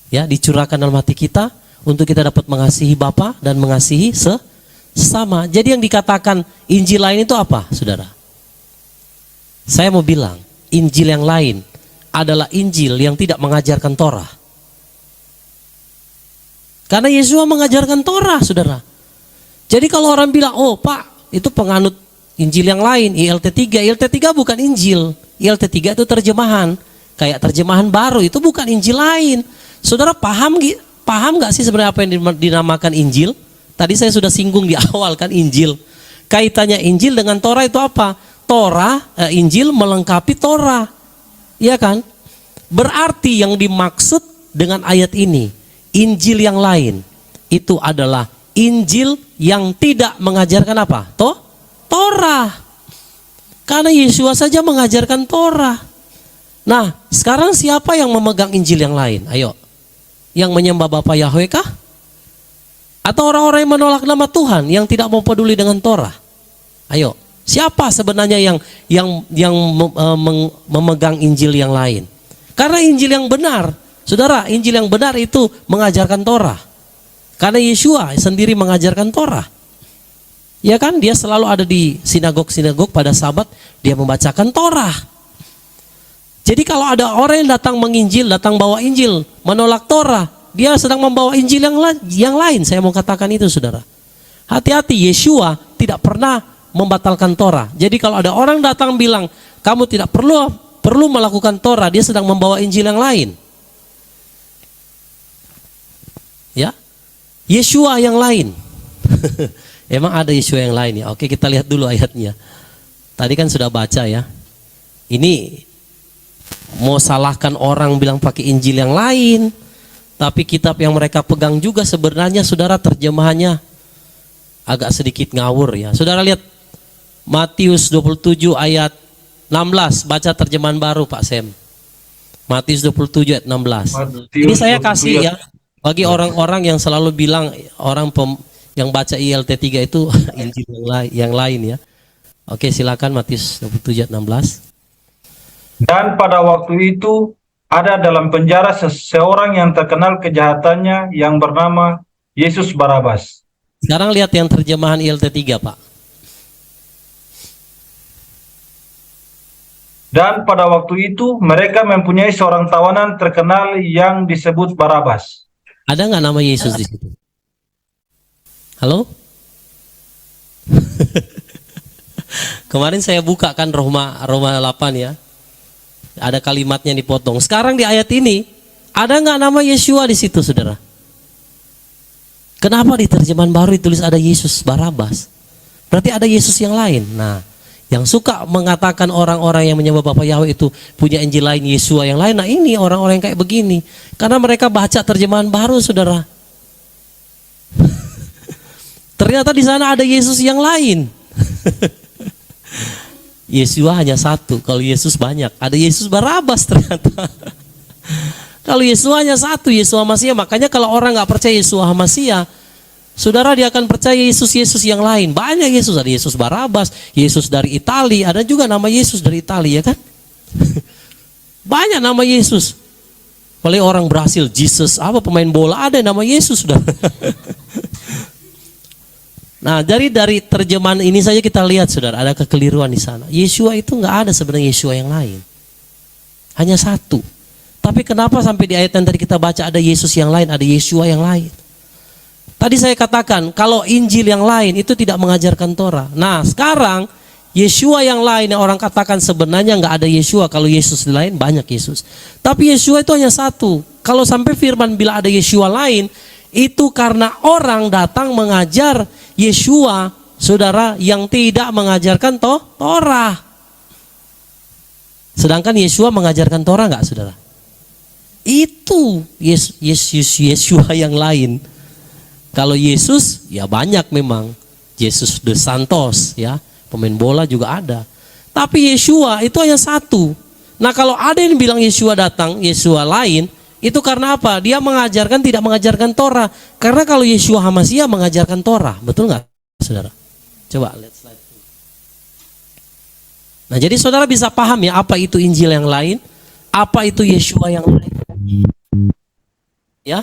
Ya, dicurahkan dalam hati kita untuk kita dapat mengasihi Bapa dan mengasihi sesama. Jadi yang dikatakan Injil lain itu apa, saudara? Saya mau bilang, Injil yang lain adalah Injil yang tidak mengajarkan Torah. Karena Yesus mengajarkan Torah, saudara. Jadi kalau orang bilang, oh Pak, itu penganut Injil yang lain, ILT3. ILT3 bukan Injil. ILT3 itu terjemahan. Kayak terjemahan baru, itu bukan Injil lain. Saudara paham gak sih sebenarnya apa yang dinamakan Injil? Tadi saya sudah singgung di awal kan Injil. Kaitannya Injil dengan Torah itu apa? Injil melengkapi Torah. Iya kan? Berarti yang dimaksud dengan ayat ini, Injil yang lain, itu adalah Injil yang tidak mengajarkan apa? Torah. Karena Yesus saja mengajarkan Torah. Nah, sekarang siapa yang memegang Injil yang lain? Ayo. Yang menyembah Bapa Yahweh kah? Atau orang-orang yang menolak nama Tuhan, yang tidak mau peduli dengan Torah? Ayo. Siapa sebenarnya yang memegang Injil yang lain? Karena Injil yang benar, saudara, Injil yang benar itu mengajarkan Torah. Karena Yeshua sendiri mengajarkan Torah. Ya kan, dia selalu ada di sinagog-sinagog pada Sabat, dia membacakan Torah. Jadi kalau ada orang yang datang menginjil, datang bawa Injil, menolak Torah, dia sedang membawa Injil yang lain. Saya mau katakan itu, saudara. Hati-hati, Yeshua tidak pernah membatalkan Torah. Jadi kalau ada orang datang bilang, kamu tidak perlu melakukan Torah, dia sedang membawa Injil yang lain. Ya, Yeshua yang lain. Emang ada Yeshua yang lain ya? Oke, kita lihat dulu ayatnya. Tadi kan sudah baca ya. Ini mau salahkan orang bilang pakai Injil yang lain, tapi kitab yang mereka pegang juga sebenarnya, saudara, terjemahannya agak sedikit ngawur ya. Saudara lihat Matius 27 ayat 16, baca terjemahan baru Pak Sem. Matius 27 ayat 16. Ini saya kasih ya bagi orang-orang yang selalu bilang yang baca ILT3 itu Injil yang lain ya. Oke, silakan Matius 27 ayat 16. Dan pada waktu itu ada dalam penjara seseorang yang terkenal kejahatannya yang bernama Yesus Barabas. Sekarang lihat yang terjemahan ILT3 Pak. Dan pada waktu itu mereka mempunyai seorang tawanan terkenal yang disebut Barabas. Ada nggak nama Yesus di situ? Halo? Kemarin saya buka kan Roma 8 ya. Ada kalimatnya dipotong. Sekarang di ayat ini ada nggak nama Yeshua di situ, saudara? Kenapa di terjemahan baru ditulis ada Yesus Barabas? Berarti ada Yesus yang lain. Nah, yang suka mengatakan orang-orang yang menyembah Bapa Yahweh itu punya Injil lain, Yeshua yang lain. Nah, ini orang-orang yang kayak begini. Karena mereka baca terjemahan baru, saudara. ternyata di sana ada Yesus yang lain. Yesua hanya satu, kalau Yesus banyak. Ada Yesus Barabas ternyata. Kalau Yesua hanya satu, Yesua Masia. Makanya kalau orang nggak percaya Yesua Masia, saudara, dia akan percaya Yesus yang lain. Banyak Yesus, ada Yesus Barabas, Yesus dari Italia, ada juga nama Yesus dari Italia, ya kan? Banyak nama Yesus. Oleh orang Brasil, Jesus, apa pemain bola ada nama Yesus, sudah. Nah, dari terjemahan ini saja kita lihat, saudara, ada kekeliruan di sana. Yesua itu nggak ada sebenarnya Yesua yang lain, hanya satu. Tapi kenapa sampai di ayat yang tadi kita baca ada Yesus yang lain, ada Yesua yang lain? Tadi saya katakan kalau Injil yang lain itu tidak mengajarkan Torah. Nah, sekarang Yesua yang lain yang orang katakan sebenarnya nggak ada Yesua. Kalau Yesus lain banyak Yesus. Tapi Yesua itu hanya satu. Kalau sampai firman bila ada Yesua lain, itu karena orang datang mengajar Yesua, saudara, yang tidak mengajarkan Torah. Sedangkan Yesua mengajarkan Torah nggak, saudara? Itu Yesua yang lain. Kalau Yesus ya banyak memang. Yesus dos Santos, ya. Pemain bola juga ada. Tapi Yesua itu hanya satu. Nah, kalau ada yang bilang Yesua datang, Yesua lain, itu karena apa? Dia mengajarkan, tidak mengajarkan Torah. Karena kalau Yesua Hamasia mengajarkan Torah, betul nggak, saudara? Coba lihat slide. Nah, jadi saudara bisa paham ya apa itu Injil yang lain, apa itu Yesua yang lain. Ya.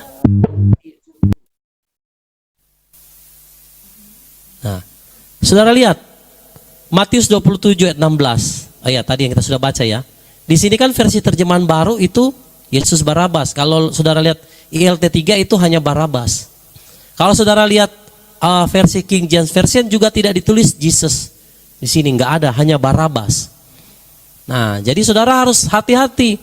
Nah, saudara lihat Matius 27 ayat 16. Ayat tadi yang kita sudah baca ya. Di sini kan versi terjemahan baru itu Yesus Barabas. Kalau saudara lihat ILT 3 itu hanya Barabas. Kalau saudara lihat versi King James Version juga tidak ditulis Jesus. Di sini nggak ada, hanya Barabas. Nah, jadi saudara harus hati-hati.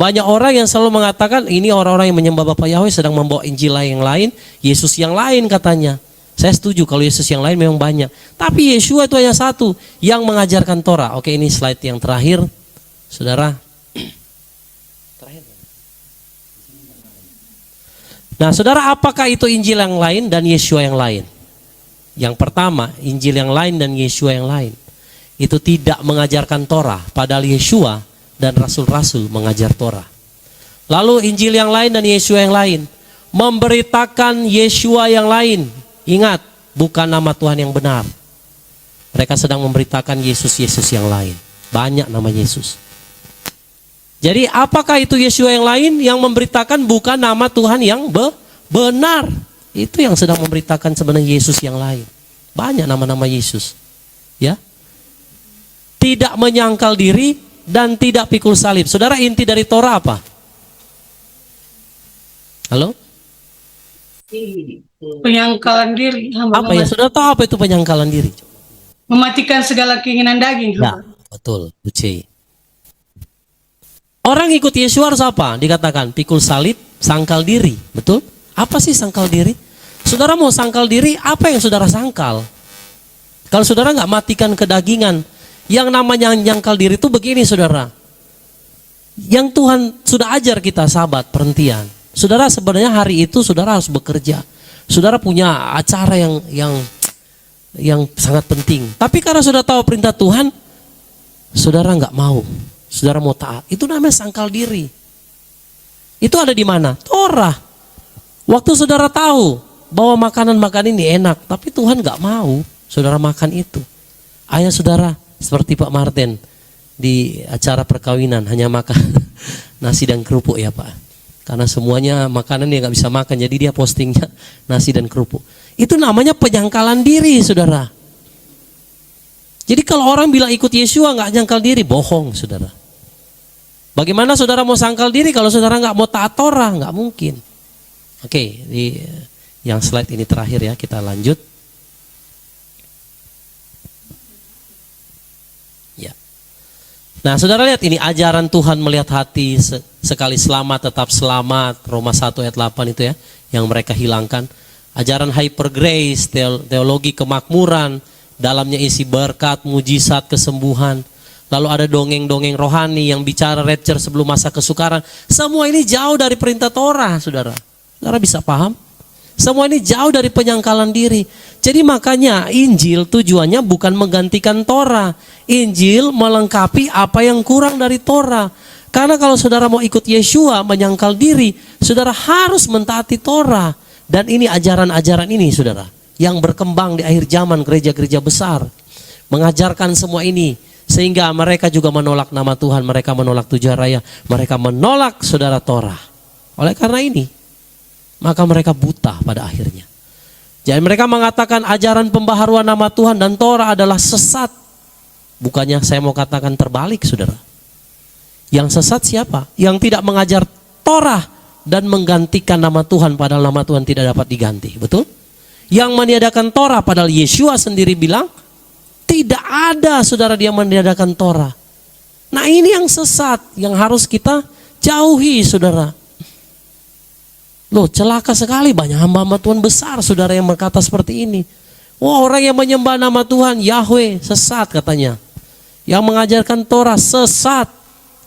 Banyak orang yang selalu mengatakan ini orang-orang yang menyembah Bapa Yahweh sedang membawa Injil yang lain, Yesus yang lain katanya. Saya setuju kalau Yesus yang lain memang banyak. Tapi Yesua itu hanya satu yang mengajarkan Torah. Oke, ini slide yang terakhir. Saudara. Nah, saudara, apakah itu Injil yang lain dan Yesua yang lain? Yang pertama, Injil yang lain dan Yesua yang lain. Itu tidak mengajarkan Torah. Padahal Yesua dan Rasul-Rasul mengajar Torah. Lalu Injil yang lain dan Yesua yang lain. Memberitakan Yesua yang lain. Ingat, bukan nama Tuhan yang benar. Mereka sedang memberitakan Yesus yang lain. Banyak nama Yesus. Jadi apakah itu Yesua yang lain yang memberitakan bukan nama Tuhan yang benar? Itu yang sedang memberitakan sebenarnya Yesus yang lain. Banyak nama-nama Yesus. Ya. Tidak menyangkal diri dan tidak pikul salib. Saudara, inti dari Torah apa? Halo? Penyangkalan diri. Apa ya? Saudara tahu apa itu penyangkalan diri? Mematikan segala keinginan daging. Ya, betul. Uci. Orang ikut Yesus harus apa? Dikatakan pikul salib, sangkal diri. Betul? Apa sih sangkal diri? Saudara mau sangkal diri, apa yang saudara sangkal? Kalau saudara nggak matikan kedagingan, yang namanya nyangkal diri itu begini, saudara. Yang Tuhan sudah ajar kita, sahabat, perhentian. Saudara, sebenarnya hari itu saudara harus bekerja. Saudara punya acara yang sangat penting. Tapi karena sudah tahu perintah Tuhan, saudara nggak mau. Saudara mau taat. Itu namanya sangkal diri. Itu ada di mana? Torah. Waktu saudara tahu bahwa makanan ini enak, tapi Tuhan nggak mau saudara makan itu. Ayah saudara seperti Pak Martin di acara perkawinan hanya makan nasi dan kerupuk ya Pak. Karena semuanya makanan dia nggak bisa makan, jadi dia postingnya nasi dan kerupuk. Itu namanya penyangkalan diri, saudara. Jadi kalau orang bilang ikut Yesua nggak nyangkal diri, bohong, saudara. Bagaimana saudara mau sangkal diri kalau saudara nggak mau taat Torah? Nggak mungkin. Oke, di yang slide ini terakhir ya, kita lanjut. Ya. Nah, saudara lihat ini ajaran Tuhan melihat hati, sekali selamat tetap selamat, Roma 1 ayat 8 itu ya, yang mereka hilangkan. Ajaran hyper grace, teologi kemakmuran, dalamnya isi berkat, mujizat, kesembuhan. Lalu ada dongeng-dongeng rohani yang bicara rapture sebelum masa kesukaran. Semua ini jauh dari perintah Torah, saudara. Saudara bisa paham? Semua ini jauh dari penyangkalan diri. Jadi makanya Injil tujuannya bukan menggantikan Torah. Injil melengkapi apa yang kurang dari Torah. Karena kalau saudara mau ikut Yeshua menyangkal diri, saudara harus mentaati Torah. Dan ini ajaran-ajaran ini saudara, yang berkembang di akhir zaman gereja-gereja besar. Mengajarkan semua ini. Sehingga mereka juga menolak nama Tuhan, mereka menolak tujuan raya, mereka menolak saudara Torah. Oleh karena ini, maka mereka buta pada akhirnya. Jadi mereka mengatakan ajaran pembaharuan nama Tuhan dan Torah adalah sesat. Bukannya saya mau katakan terbalik saudara. Yang sesat siapa? Yang tidak mengajar Torah dan menggantikan nama Tuhan padahal nama Tuhan tidak dapat diganti. Betul? Yang meniadakan Torah padahal Yeshua sendiri bilang tidak ada saudara dia meniadakan Torah. Nah ini yang sesat yang harus kita jauhi saudara. Loh celaka sekali banyak hamba-hamba Tuhan besar saudara yang berkata seperti ini. Wah orang yang menyembah nama Tuhan Yahweh sesat katanya. Yang mengajarkan Torah sesat.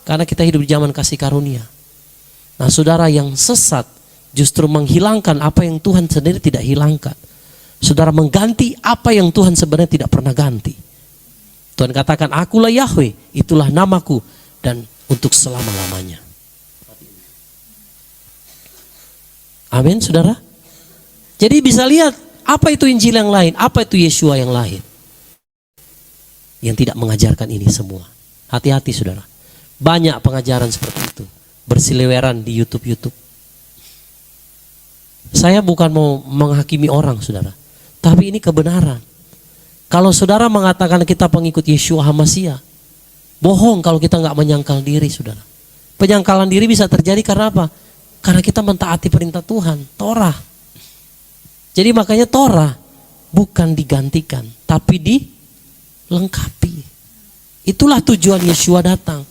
Karena kita hidup di zaman kasih karunia. Nah saudara yang sesat justru menghilangkan apa yang Tuhan sendiri tidak hilangkan. Saudara mengganti apa yang Tuhan sebenarnya tidak pernah ganti. Tuhan katakan akulah Yahweh, itulah namaku dan untuk selama-lamanya. Amin saudara. Jadi bisa lihat apa itu Injil yang lain, apa itu Yeshua yang lain. Yang tidak mengajarkan ini semua. Hati-hati saudara. Banyak pengajaran seperti itu. Berseliweran di YouTube. Saya bukan mau menghakimi orang saudara. Tapi ini kebenaran. Kalau saudara mengatakan kita pengikut Yeshua HaMashiach, bohong kalau kita nggak menyangkal diri saudara. Penyangkalan diri bisa terjadi karena apa? Karena kita mentaati perintah Tuhan, Torah. Jadi makanya Torah bukan digantikan, tapi dilengkapi. Itulah tujuan Yeshua datang.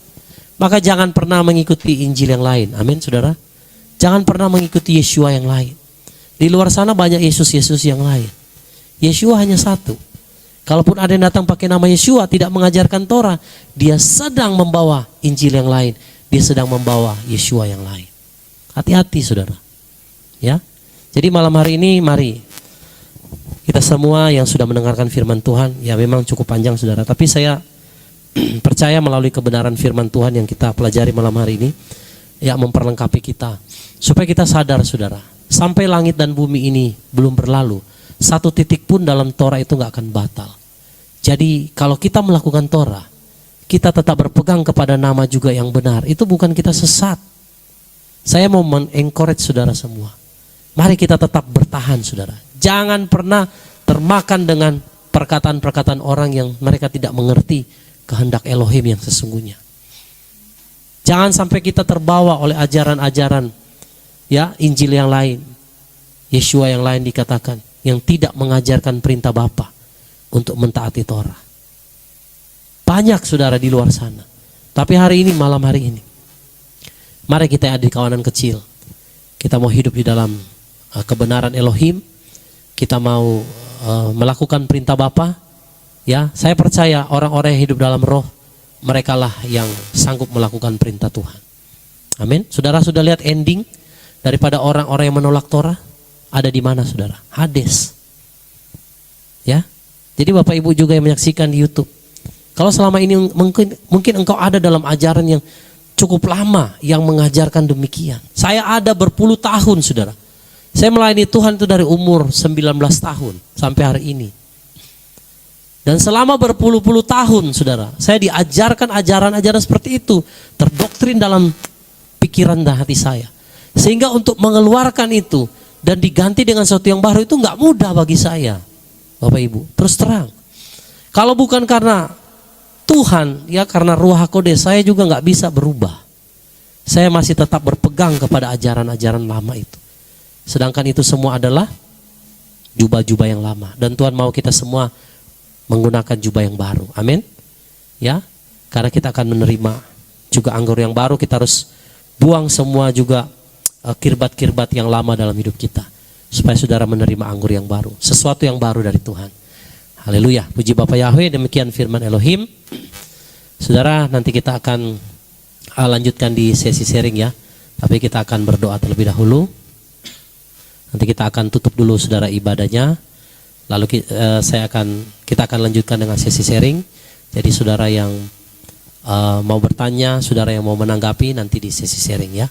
Maka jangan pernah mengikuti Injil yang lain. Amin saudara. Jangan pernah mengikuti Yeshua yang lain. Di luar sana banyak Yesus-Yesus yang lain. Yeshua hanya satu. Kalaupun ada yang datang pakai nama Yeshua tidak mengajarkan Torah, dia sedang membawa Injil yang lain. Dia sedang membawa Yeshua yang lain. Hati-hati saudara. Ya. Jadi malam hari ini mari kita semua yang sudah mendengarkan firman Tuhan, ya memang cukup panjang saudara, tapi saya percaya melalui kebenaran firman Tuhan yang kita pelajari malam hari ini, ya memperlengkapi kita. Supaya kita sadar saudara, sampai langit dan bumi ini belum berlalu, satu titik pun dalam Torah itu gak akan batal. Jadi kalau kita melakukan Torah, kita tetap berpegang kepada nama juga yang benar, itu bukan kita sesat. Saya mau men-encourage saudara semua. Mari kita tetap bertahan saudara. Jangan pernah termakan dengan perkataan-perkataan orang yang mereka tidak mengerti kehendak Elohim yang sesungguhnya. Jangan sampai kita terbawa oleh ajaran-ajaran ya Injil yang lain, Yeshua yang lain dikatakan, yang tidak mengajarkan perintah Bapa untuk mentaati Torah. Banyak saudara di luar sana. Tapi hari ini, malam hari ini, mari kita ada di kawanan kecil. Kita mau hidup di dalam kebenaran Elohim. Kita mau melakukan perintah Bapa. Ya, saya percaya orang-orang yang hidup dalam roh, merekalah yang sanggup melakukan perintah Tuhan. Amin. Saudara sudah lihat ending daripada orang-orang yang menolak Torah? Ada di mana saudara? Hades. Ya. Jadi Bapak Ibu juga yang menyaksikan di YouTube. Kalau selama ini mungkin engkau ada dalam ajaran yang cukup lama yang mengajarkan demikian. Saya ada berpuluh tahun saudara. Saya melayani Tuhan itu dari umur 19 tahun sampai hari ini. Dan selama berpuluh-puluh tahun saudara, saya diajarkan ajaran-ajaran seperti itu, terdoktrin dalam pikiran dan hati saya. Sehingga untuk mengeluarkan itu dan diganti dengan sesuatu yang baru itu nggak mudah bagi saya, Bapak Ibu. Terus terang, kalau bukan karena Tuhan, ya karena Ruach HaKodes, saya juga nggak bisa berubah. Saya masih tetap berpegang kepada ajaran-ajaran lama itu. Sedangkan itu semua adalah jubah-jubah yang lama. Dan Tuhan mau kita semua menggunakan jubah yang baru. Amin. Ya. Karena kita akan menerima juga anggur yang baru, kita harus buang semua juga kirbat-kirbat yang lama dalam hidup kita. Supaya saudara menerima anggur yang baru, sesuatu yang baru dari Tuhan. Haleluya. Puji Bapa Yahweh, demikian firman Elohim. Saudara, nanti kita akan lanjutkan di sesi sharing ya. Tapi kita akan berdoa terlebih dahulu. Nanti kita akan tutup dulu saudara ibadahnya. Lalu kita akan lanjutkan dengan sesi sharing. Jadi saudara yang mau bertanya, saudara yang mau menanggapi nanti di sesi sharing ya.